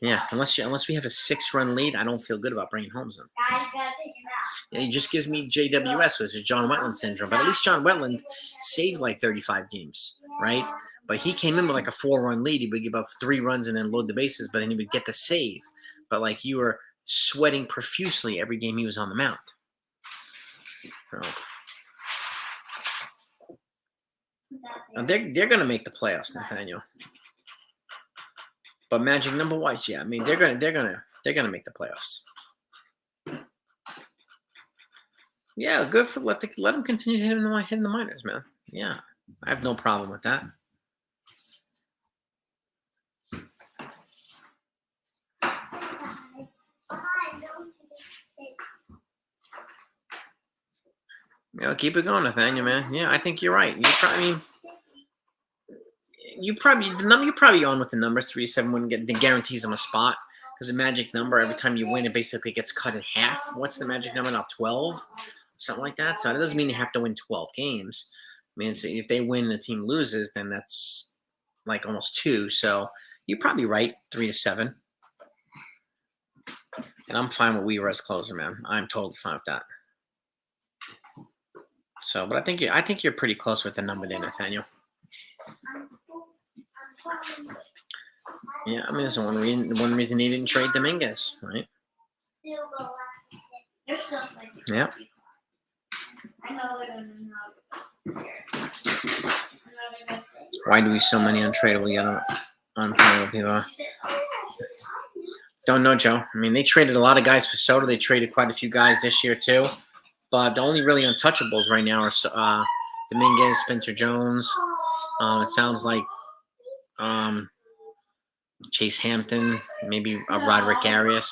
yeah, unless we have a 6-run lead, I don't feel good about bringing homes in. Yeah, he just gives me JWS, which is John Wetland syndrome. But at least John Wetland saved like 35 games, right? But he came in with like a 4-run lead. He would give up 3 runs and then load the bases, but then he would get the save. But like you were sweating profusely every game he was on the mound. So, they're gonna make the playoffs, Nathaniel. But Magic number wise, yeah, I mean they're gonna make the playoffs. Yeah, good for let them continue hitting the minors, man. Yeah, I have no problem with that. Yeah, keep it going, Nathaniel, man. Yeah, I think you're right. You're probably on with the number 3-7 wouldn't get that guarantees them a spot because the magic number every time you win it basically gets cut in half. What's the magic number now? 12, something like that. So it doesn't mean you have to win 12 games. I mean, if they win and the team loses, then that's like almost 2. So you're probably right, 3-7. And I'm fine with Weaver as closer, man. I'm totally fine with that. So, but I think you're pretty close with the number there, Nathaniel. Yeah, I mean, there's one reason he didn't trade Dominguez, right? Yeah. Why do we so many untradeable unplayable people? Don't know, Joe. I mean, they traded a lot of guys for Soto. They traded quite a few guys this year too. But the only really untouchables right now are Dominguez, Spencer Jones. It sounds like Chase Hampton, maybe Roderick Arias.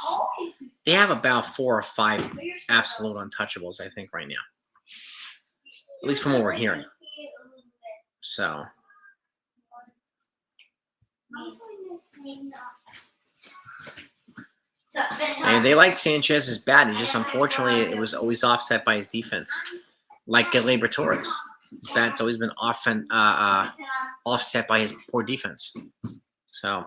They have about 4 or 5 absolute untouchables, I think, right now. At least from what we're hearing. So. And they like Sanchez's bat. He just, unfortunately, it was always offset by his defense. Like Gleyber Torres. His bat's always been offset by his poor defense. So.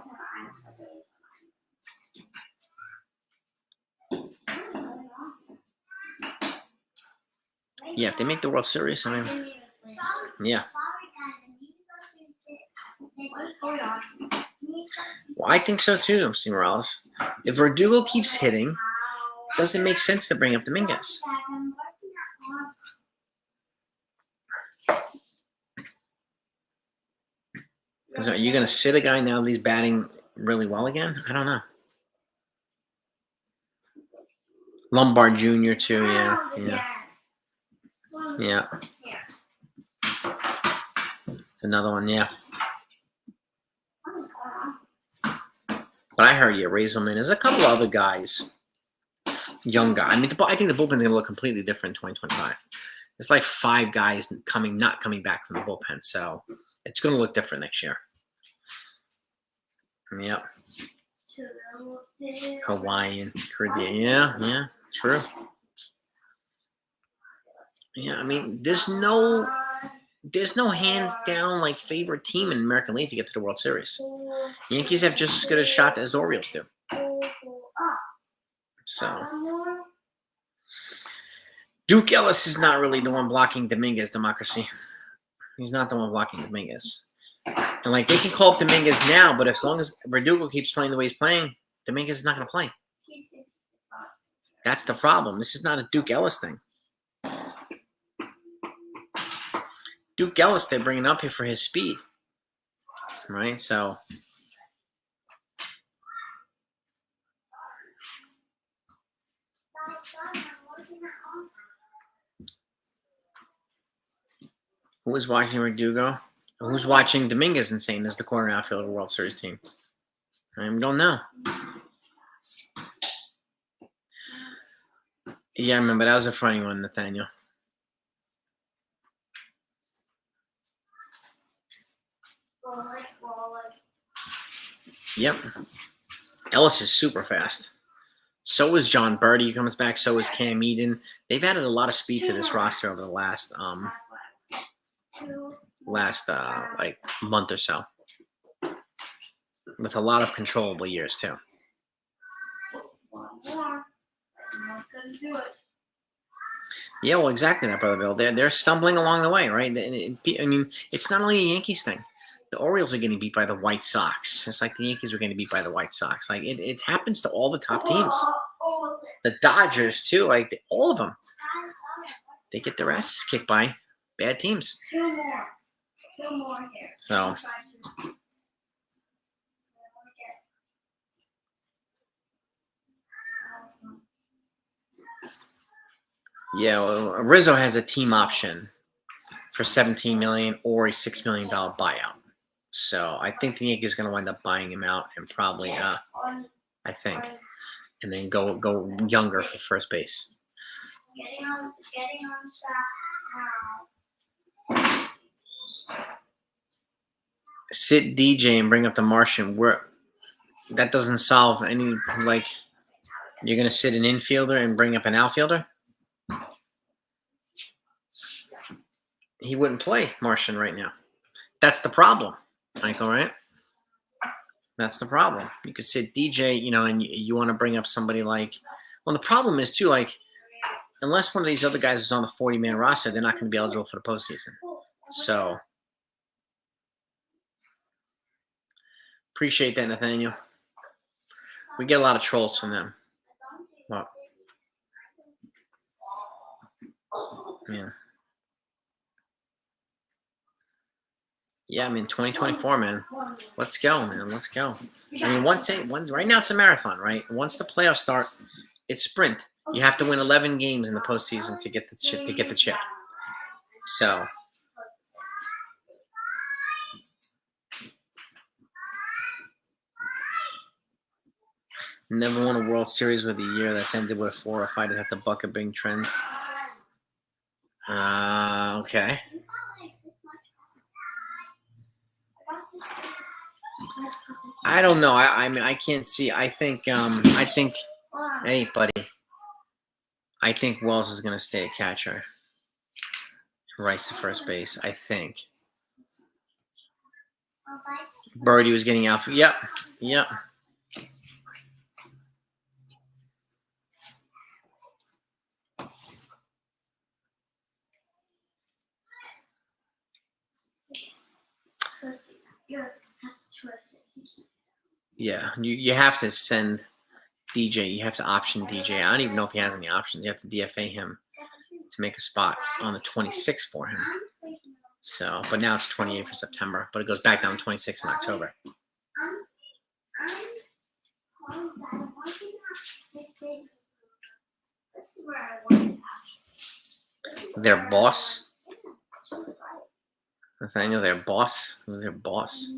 Yeah, if they make the World Series, I mean, yeah. Well, I think so too, C. Morales. If Verdugo keeps hitting, it doesn't make sense to bring up Dominguez. Are you going to sit a guy now that he's batting really well again? I don't know. Lombard Jr. too, yeah. It's another one, yeah. But I heard Razelman. There's a couple other guys, young guy. I mean, I think the bullpen's going to look completely different in 2025. There's like 5 guys not coming back from the bullpen, so it's going to look different next year. Yep. Hawaiian, Caribbean. Yeah, true. Yeah, I mean, there's no hands down like favorite team in American League to get to the World Series. Yankees have just as good a shot as the Orioles do. So Duke Ellis is not really the one blocking Dominguez, Democracy. He's not the one blocking Dominguez. And like they can call up Dominguez now, but as long as Verdugo keeps playing the way he's playing, Dominguez is not going to play. That's the problem. This is not a Duke Ellis thing. Duke Ellis, they're bringing up here for his speed, right? So, who was watching Verdugo? Who's watching Dominguez and saying this is the corner outfield of the World Series team? I don't know. Yeah, I remember that was a funny one, Nathaniel. Yep. Ellis is super fast. So is John Birdie, who comes back. So is Cam Eden. They've added a lot of speed to this roster over the last like month or so, with a lot of controllable years too. Yeah, well, exactly that, Brother Bill. They're stumbling along the way, right? I mean, it's not only a Yankees thing. The Orioles are getting beat by the White Sox. It's like the Yankees were getting beat by the White Sox. Like it happens to all the top teams. The Dodgers too. Like all of them, they get their asses kicked by bad teams. Two more here. So yeah, well, Rizzo has a team option for $17 million or a $6 million buyout. So I think the Yankees are going to wind up buying him out and probably, I think, and then go younger for first base. Getting on track now. Sit DJ and bring up the Martian. That doesn't solve any, like, you're going to sit an infielder and bring up an outfielder? He wouldn't play Martian right now. That's the problem, Michael, right? That's the problem. You could sit DJ, and you want to bring up somebody like, well, the problem is too, like, unless one of these other guys is on the 40-man roster, they're not going to be eligible for the postseason. So appreciate that, Nathaniel. We get a lot of trolls from them. Well, yeah. Yeah, I mean, 2024, man. Let's go, man. Let's go. I mean, right now it's a marathon, right? Once the playoffs start, it's sprint. You have to win 11 games in the postseason to get the chip. So never won a World Series with a year that's ended with a 4 or 5 to have to buck a big trend. Okay. I don't know. I mean, I can't see. I think, hey, buddy. I think Wells is going to stay a catcher. Rice at first base, I think. Birdie was getting out. Yep. Yeah, you have to send DJ. You have to option DJ. I don't even know if he has any options. You have to DFA him to make a spot on the 26th for him. So, but now it's 28 for September, but it goes back down to 26 in October. Their boss, Nathaniel, their boss. Who's their boss?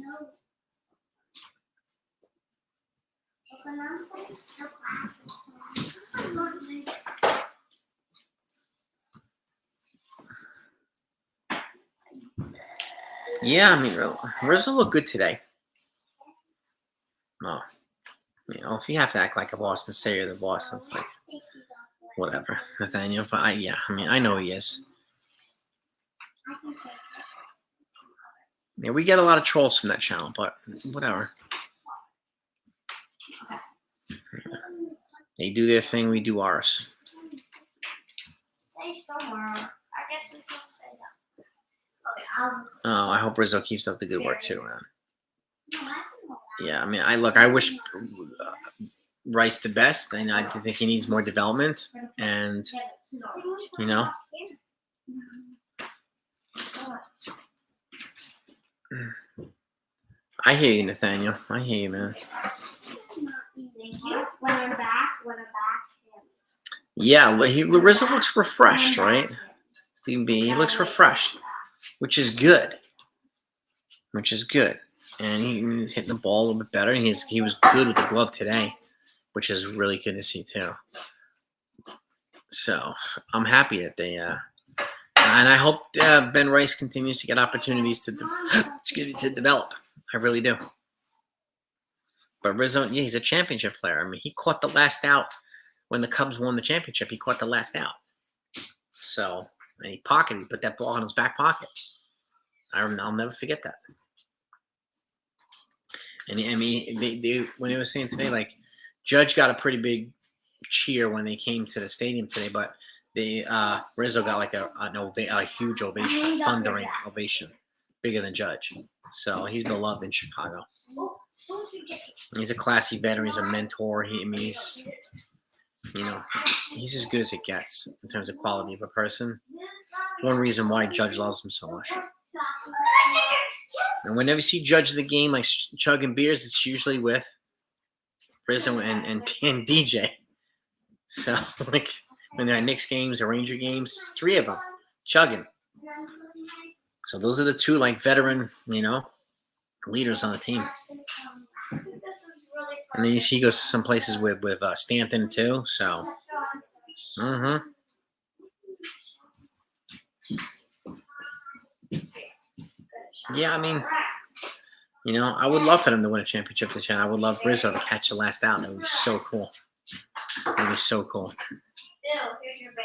Yeah, I mean, Rizzo looked good today. Oh, if you have to act like a boss and say you're the boss, that's like whatever, Nathaniel. But I know he is. Yeah, we get a lot of trolls from that channel, but whatever. They do their thing, we do ours. Stay somewhere. I guess it's not stay up. Oh, I hope Rizzo keeps up the good work too, man. Yeah, I mean, I wish Rice the best, and I think he needs more development, and I hear you, Nathaniel. I hear you, man. When I'm back. Yeah, Rizzo looks refreshed, right? Steve B, he looks refreshed, which is good. And he's hitting the ball a little bit better, and he was good with the glove today, which is really good to see too. So I'm happy that they, and I hope Ben Rice continues to get opportunities to develop. I really do. But Rizzo, yeah, he's a championship player. I mean, he caught the last out when the Cubs won the championship. He caught the last out. So, and he put that ball in his back pocket. I'll never forget that. And I mean, when they were saying today, like, Judge got a pretty big cheer when they came to the stadium today, but Rizzo got like a huge ovation, a thundering ovation bigger than Judge. So he's beloved in Chicago. Who did you get? He's a classy veteran. He's a mentor. He's as good as it gets in terms of quality of a person. One reason why Judge loves him so much. And whenever you see Judge of the game, like chugging beers, it's usually with Rizzo and DJ. So, like, when they're at Knicks games or Ranger games, it's 3 of them chugging. So those are the 2, like, veteran, leaders on the team. And then you see he goes to some places with Stanton, too. So, yeah, I mean, I would love for them to win a championship this year. I would love Rizzo to catch the last out. That would be so cool. That would be so cool. Bill, here's your bear.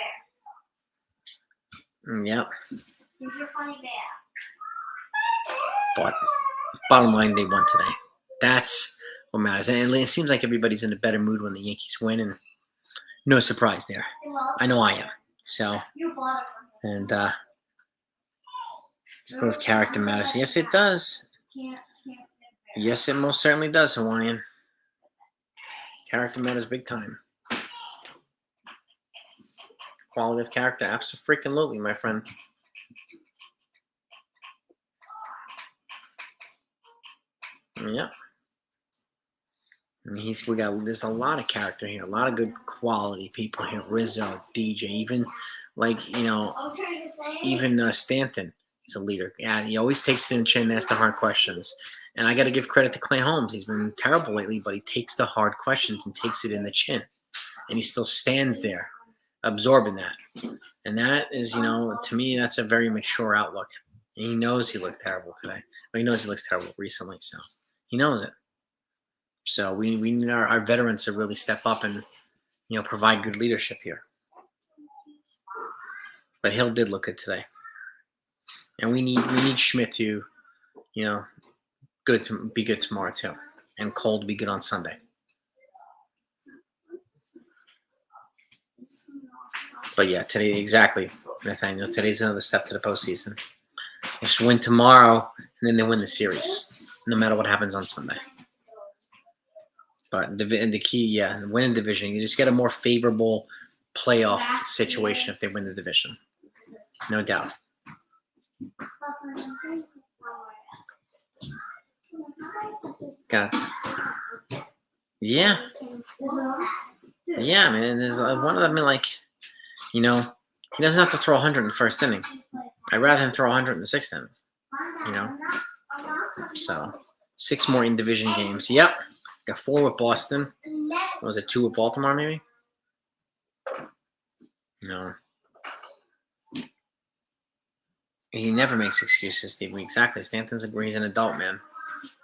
Yep. Here's your funny bear. But bottom line, they won today. That's what matters. And it seems like everybody's in a better mood when the Yankees win, and no surprise there. I know I am. So, You bought it from him. and proof character matters. Yes, it does. Can't Yes, it most certainly does, Hawaiian. Character matters big time. Quality of character, absolutely, my friend. Yeah. And there's a lot of character here, a lot of good quality people here. Rizzo, DJ, even Stanton is a leader. Yeah, he always takes the chin and asks the hard questions. And I got to give credit to Clay Holmes. He's been terrible lately, but he takes the hard questions and takes it in the chin. And he still stands there, absorbing that. And that is, to me, that's a very mature outlook. And he knows he looked terrible today. Well, he knows he looks terrible recently, so he knows it. So we need our veterans to really step up and, provide good leadership here. But Hill did look good today. And we need Schmidt to, be good tomorrow too, and Cole to be good on Sunday. But yeah, today exactly, Nathaniel. Today's another step to the postseason. Just win tomorrow, and then they win the series, no matter what happens on Sunday. But the key, winning division. You just get a more favorable playoff situation if they win the division, no doubt. Got it. Yeah, man. There's one of them he doesn't have to throw 100 in the first inning. I'd rather him throw 100 in the 6th inning. So 6 more in division games. Yep, got 4 with Boston. Was it 2 with Baltimore? Maybe. No. He never makes excuses, Steve. Exactly. Stanton's he's an adult, man.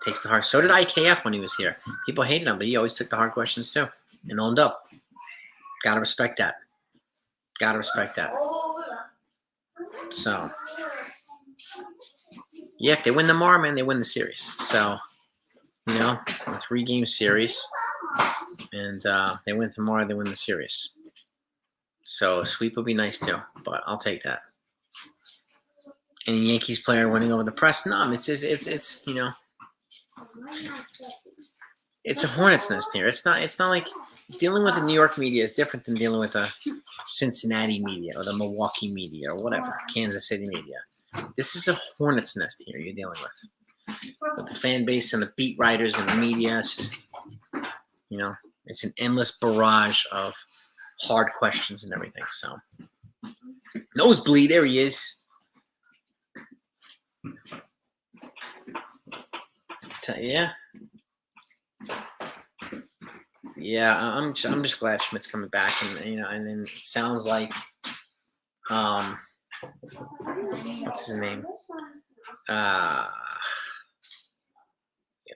Takes the hard. So did IKF when he was here. People hated him, but he always took the hard questions too and owned up. Gotta respect that. So, yeah, if they win tomorrow, man, they win the series. So, a 3-game series, and they win tomorrow, they win the series. So, a sweep would be nice too, but I'll take that. Any Yankees player winning over the press? No, it's it's a hornet's nest here. It's not like dealing with the New York media is different than dealing with the Cincinnati media or the Milwaukee media or whatever, Kansas City media. This is a hornet's nest here you're dealing with. But the fan base and the beat writers and the media, it's just, it's an endless barrage of hard questions and everything. So, Nosebleed, there he is. Yeah, I'm just glad Schmidt's coming back, and and then it sounds like what's his name?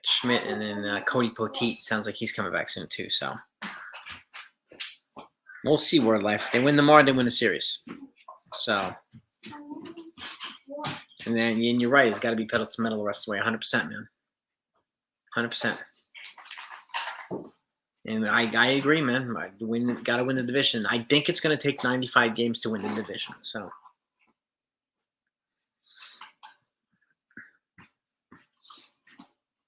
Schmidt, and then Cody Poteet sounds like he's coming back soon too. So we'll see. Word life. They win tomorrow, they win the series. So, and then you're right. It's got to be pedal to metal the rest of the way. 100%, man. 100%. And I agree, man. Got to win the division. I think it's going to take 95 games to win the division. So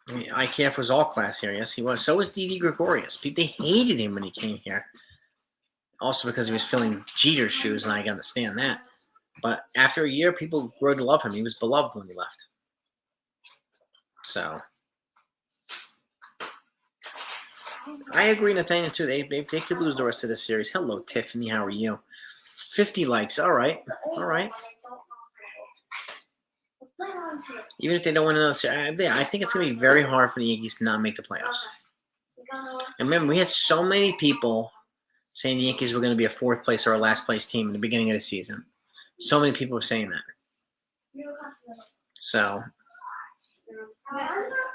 I mean, IKF was all class here. Yes, he was. So was Didi Gregorius. They hated him when he came here. Also because he was filling Jeter's shoes, and I can understand that. But after a year, people grew to love him. He was beloved when he left. So I agree, Nathaniel, too. They could lose the rest of the series. Hello, Tiffany. How are you? 50 likes. All right. All right. Even if they don't win another series, I think it's going to be very hard for the Yankees to not make the playoffs. And remember, we had so many people saying the Yankees were going to be a fourth place or a last place team in the beginning of the season. So many people were saying that. So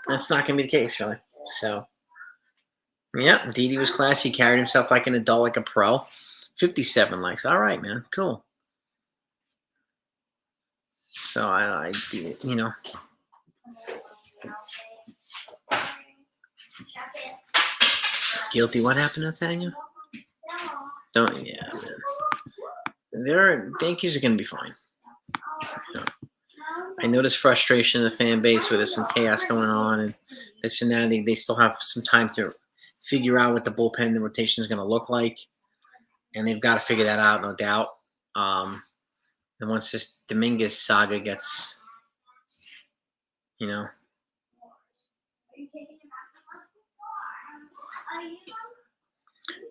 that's not going to be the case, really. So, yeah, Didi was classy. He carried himself like an adult, like a pro. 57 likes. All right, man. Cool. So, I you know. Guilty. What happened, Nathaniel? Yeah, man. The Yankees are going to be fine. You know, I noticed frustration in the fan base where there's some chaos going on and this and that. They still have some time to figure out what the bullpen and the rotation is going to look like. And they've got to figure that out, no doubt. And once this Dominguez saga gets, you know.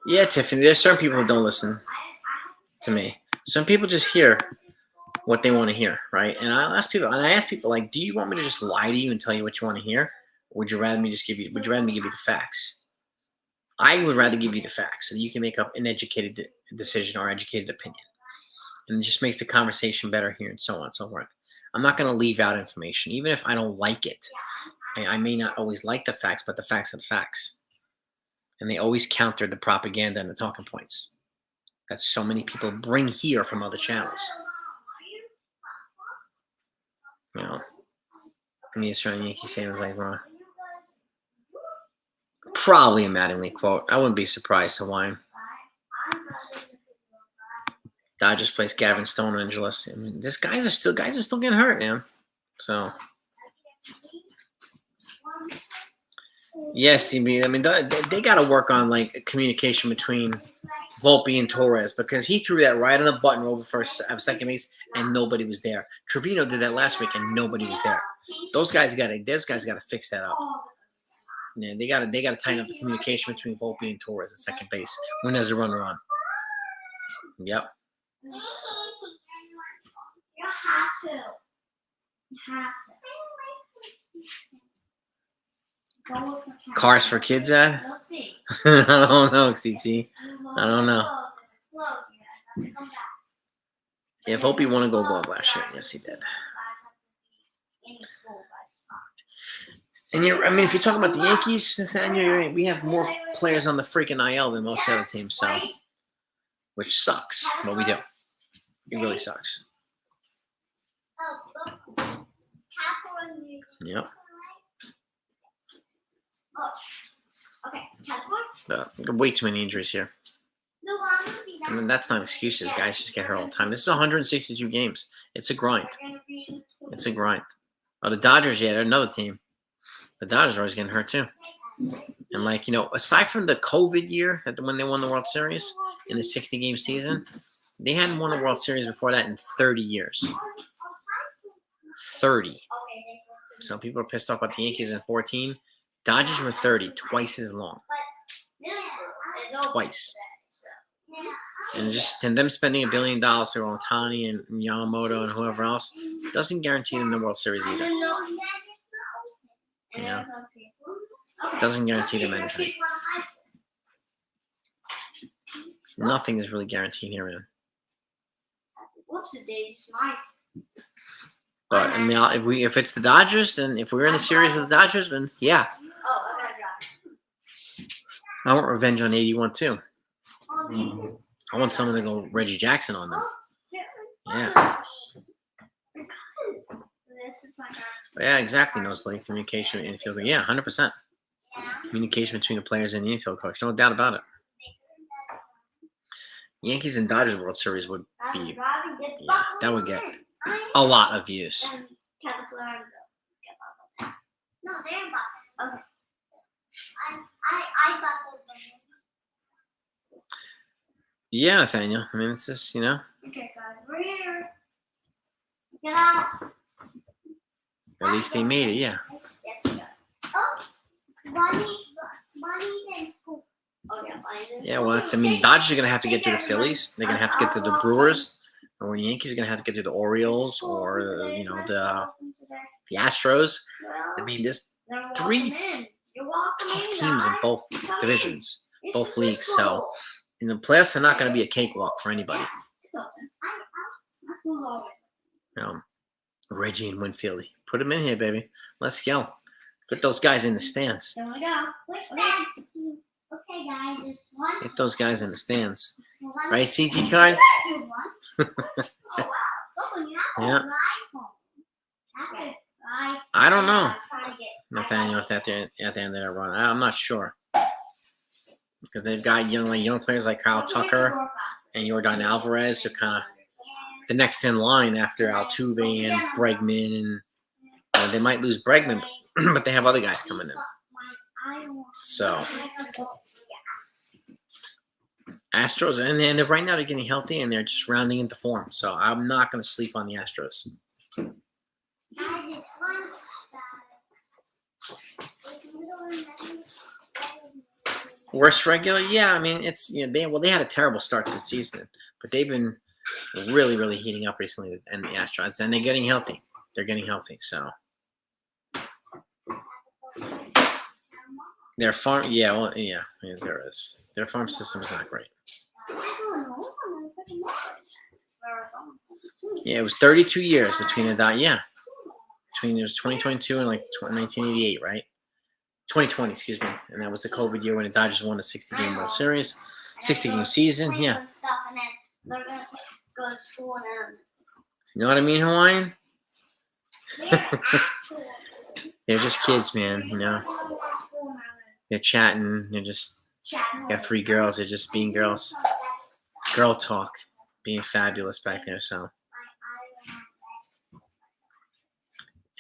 Yeah, Tiffany, there's certain people who don't listen to me. Some people just hear what they want to hear, right? And I ask people, like, do you want me to just lie to you and tell you what you want to hear? Or would you rather me give you the facts? I would rather give you the facts so that you can make up an educated decision or educated opinion. And it just makes the conversation better here and so on and so forth. I'm not going to leave out information, even if I don't like it. I may not always like the facts, but the facts are the facts. And they always counter the propaganda and the talking points that so many people bring here from other channels. You know, me as a Yankee fan was like, well, probably a Mattingly quote. I wouldn't be surprised to whine. Dodgers place Gavin Stone Angeles. I mean, guys are still getting hurt, man. So yes, I mean they got to work on like communication between Volpe and Torres because he threw that right on the button over first second base and nobody was there. Trevino did that last week and nobody was there. Those guys got to fix that up. Yeah, they got to tighten up the communication between Volpe and Torres at second base when there's a runner on. Yep. You have to. Cars for Kids ad? I don't know, CT. I don't know. Yeah, Volpe won a Gold Glove last year. Yes, he did. And if you're talking about the Yankees, Nathaniel, we have more players on the freaking IL than most other teams, so which sucks, but we do. It really sucks. Yep. Way too many injuries here. I mean, that's not excuses. Guys just get hurt all the time. This is 162 games. It's a grind. It's a grind. Oh, the Dodgers, yeah, they're another team. The Dodgers are always getting hurt too. And aside from the COVID year, when they won the World Series in the 60-game season, they hadn't won a World Series before that in 30 years. 30. So people are pissed off about the Yankees in 14. Dodgers were 30, twice as long. Twice. And them spending $1 billion for Ohtani and Yamamoto and whoever else doesn't guarantee them the World Series either. You know? Doesn't guarantee them anything. Nothing is really guaranteed here, man. But I mean, if it's the Dodgers, then if we're in the series with the Dodgers, then yeah. I want revenge on 81 too. I want someone to go Reggie Jackson on them. Yeah. Yeah, exactly. Nosebuddy communication with infield. Yeah, 100%. Communication between the players and the infield coach. No doubt about it. Yankees and Dodgers World Series would be, yeah, that would get a lot of views. Yeah, Nathaniel. I mean, it's just, Okay, guys, we're here. Get out. At least they made it. Yeah. Yes, we got it. Oh, Bunny's in school. Oh, yeah, Bunny's in Yeah. school. Well, I mean, Dodgers are gonna have to get through the Phillies. They're gonna have to get through the Brewers. Or the Yankees are gonna have to get through the Orioles or the Astros. I mean, there's 3 tough teams in both divisions, both leagues. So, in the playoffs, they're not going to be a cakewalk for anybody. Reggie and Winfield, put them in here, baby. Let's go. Put those guys in the stands. There we go. Okay, guys, it's one. Get those guys in the stands. Right, CT cards? Yeah. I don't know, Nathaniel, if at the end of their run. I'm not sure. Because they've got young players like Kyle Tucker and Yordan Alvarez, who are kind of the next in line after Altuve and Bregman. And they might lose Bregman, but they have other guys coming in. So, Astros, and they're right now they're getting healthy and they're just rounding into form. So I'm not going to sleep on the Astros. Worst regular, yeah. I mean, it's they had a terrible start to the season, but they've been really heating up recently, and the Astros, and they're getting healthy. They're getting healthy, so their farm, yeah, there is. Their farm system is not great. Yeah, it was 32 years between it was 2022 and like 1988, right? 2020, excuse me, and that was the COVID year when the Dodgers won the 60-game World Series, 60-game season. Yeah. You know what I mean, Hawaiian? They're just kids, man. You know, they're chatting. They're just got 3 girls. They're just being girls. Girl talk, being fabulous back there. So,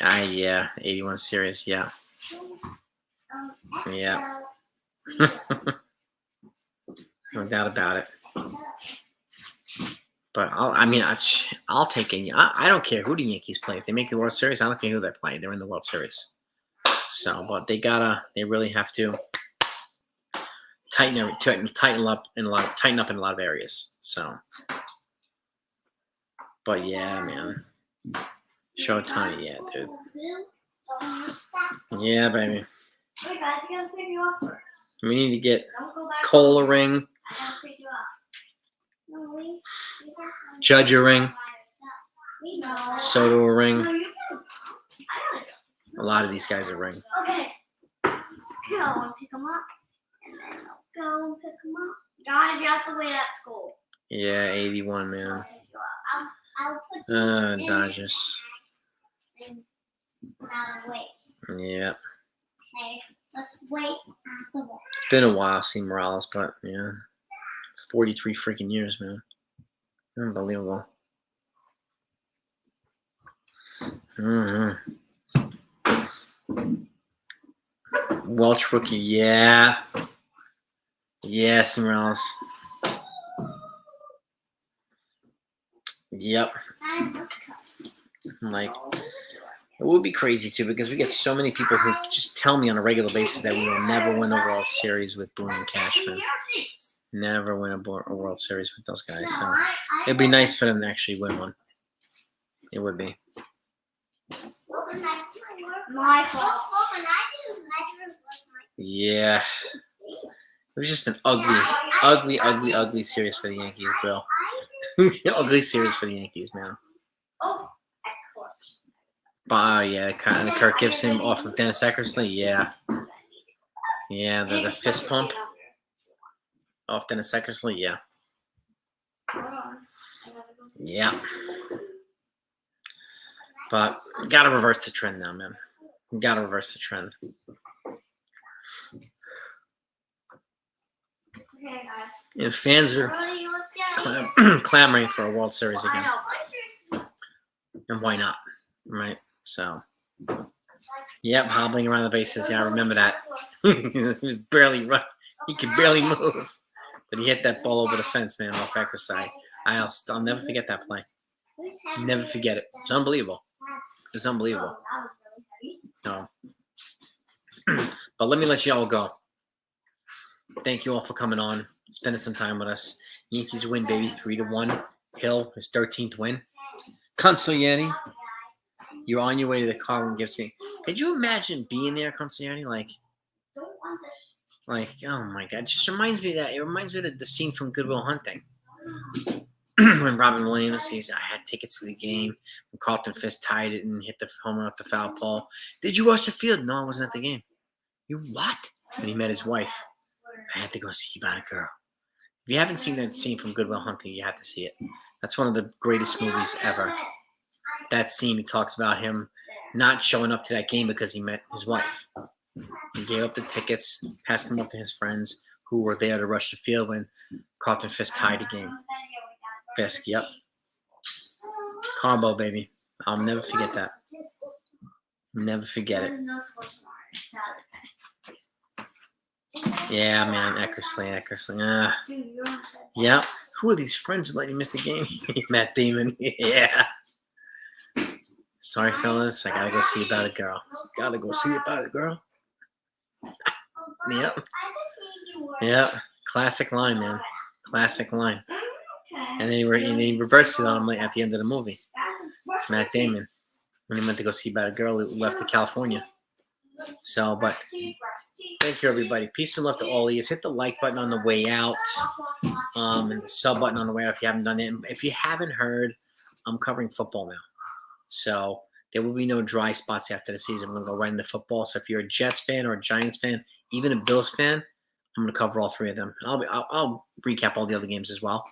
yeah, 81 series, yeah. Yeah. No doubt about it. But I'll take it. I don't care who the Yankees play. If they make the World Series, I don't care who they play. They're in the World Series. So, but they really have to tighten up in a lot of areas. So, but yeah, man. Showtime, yeah, dude. Yeah, baby. Wait, guys, I gotta pick you up first. We need to get Don't go back. Cole a ring, I gotta pick you up. No, Judge a ring, No. Soto a ring. No, you can. I gotta go. A lot of these guys a ring. Okay. Go and pick them up. And then I'll go and pick them up. Guys, you have to wait at school. Yeah, 81, man. I'll pick you up. I'll put these in Dodgers. and now wait. Yeah. Okay, let's wait after It's been a while, see Morales, but yeah. 43 freaking years, man. Unbelievable. Welch rookie, yeah. Yes, Morales. Yep. Like, it would be crazy too because we get so many people who just tell me on a regular basis that we will never win a World Series with Boone and Cashman. Never win a World Series with those guys. So it'd be nice for them to actually win one. It would be. My fault. Yeah. It was just an ugly series for the Yankees, bro. Ugly series for the Yankees, man. Oh, of course. But yeah, kind of Kirk Gibson off of Dennis Eckersley, yeah. Yeah, the fist pump off Dennis Eckersley, yeah. Yeah. But we gotta reverse the trend now, man. We gotta reverse the trend. Okay, guys. And fans are Brody, let's go. clamoring for a World Series again. I know. And why not? Right? So, yep, hobbling around the bases. Yeah, I remember that. He was barely He could barely move. But he hit that ball over the fence, man, off Eckler's side. I'll never forget that play. Never forget it. It's unbelievable. It's unbelievable. No. But let me let you all go. Thank you all for coming on, spending some time with us. Yankees win, baby, 3-1. Hill, his 13th win. Consigliere, you're on your way to the Carlin Gift Center. Could you imagine being there, Consigliere? Like, oh my God, it just reminds me of that. It reminds me of the scene from Good Will Hunting. When Robin Williams says, I had tickets to the game. When Carlton Fisk tied it and hit the homer off the foul pole. Did you watch the field? No, I wasn't at the game. You what? And he met his wife. I had to go see about a girl. If you haven't seen that scene from Good Will Hunting, you have to see it. That's one of the greatest movies ever. That scene, he talks about him not showing up to that game because he met his wife. He gave up the tickets, passed them up to his friends who were there to rush the field when Carlton Fisk tied the game. Fisk, yep. Carbo, baby. I'll never forget that. Never forget it. Yeah, man. Eckersley. Yeah. Who are these friends who let you miss the game? Matt Damon. Yeah. Sorry, fellas. I gotta go see about a girl. Yep. Yep. Classic line, man. Classic line. And then he reversed it on him at the end of the movie. Matt Damon. When he went to go see about a girl who left to California. So, but thank you, everybody. Peace and love to all of you. Hit the like button on the way out. And the sub button on the way out if you haven't done it. And if you haven't heard, I'm covering football now. So there will be no dry spots after the season. I'm going to go right into football. So if you're a Jets fan or a Giants fan, even a Bills fan, I'm going to cover all three of them. I'll recap all the other games as well.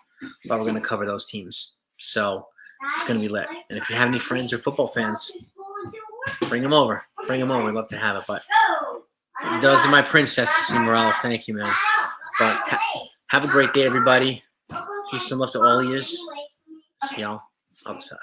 But we're going to cover those teams. So it's going to be lit. And if you have any friends or football fans, bring them over. We'd love to have it. But those are my princesses and Morales. Thank you, man. But have a great day, everybody. Peace and love to all of you. See y'all outside.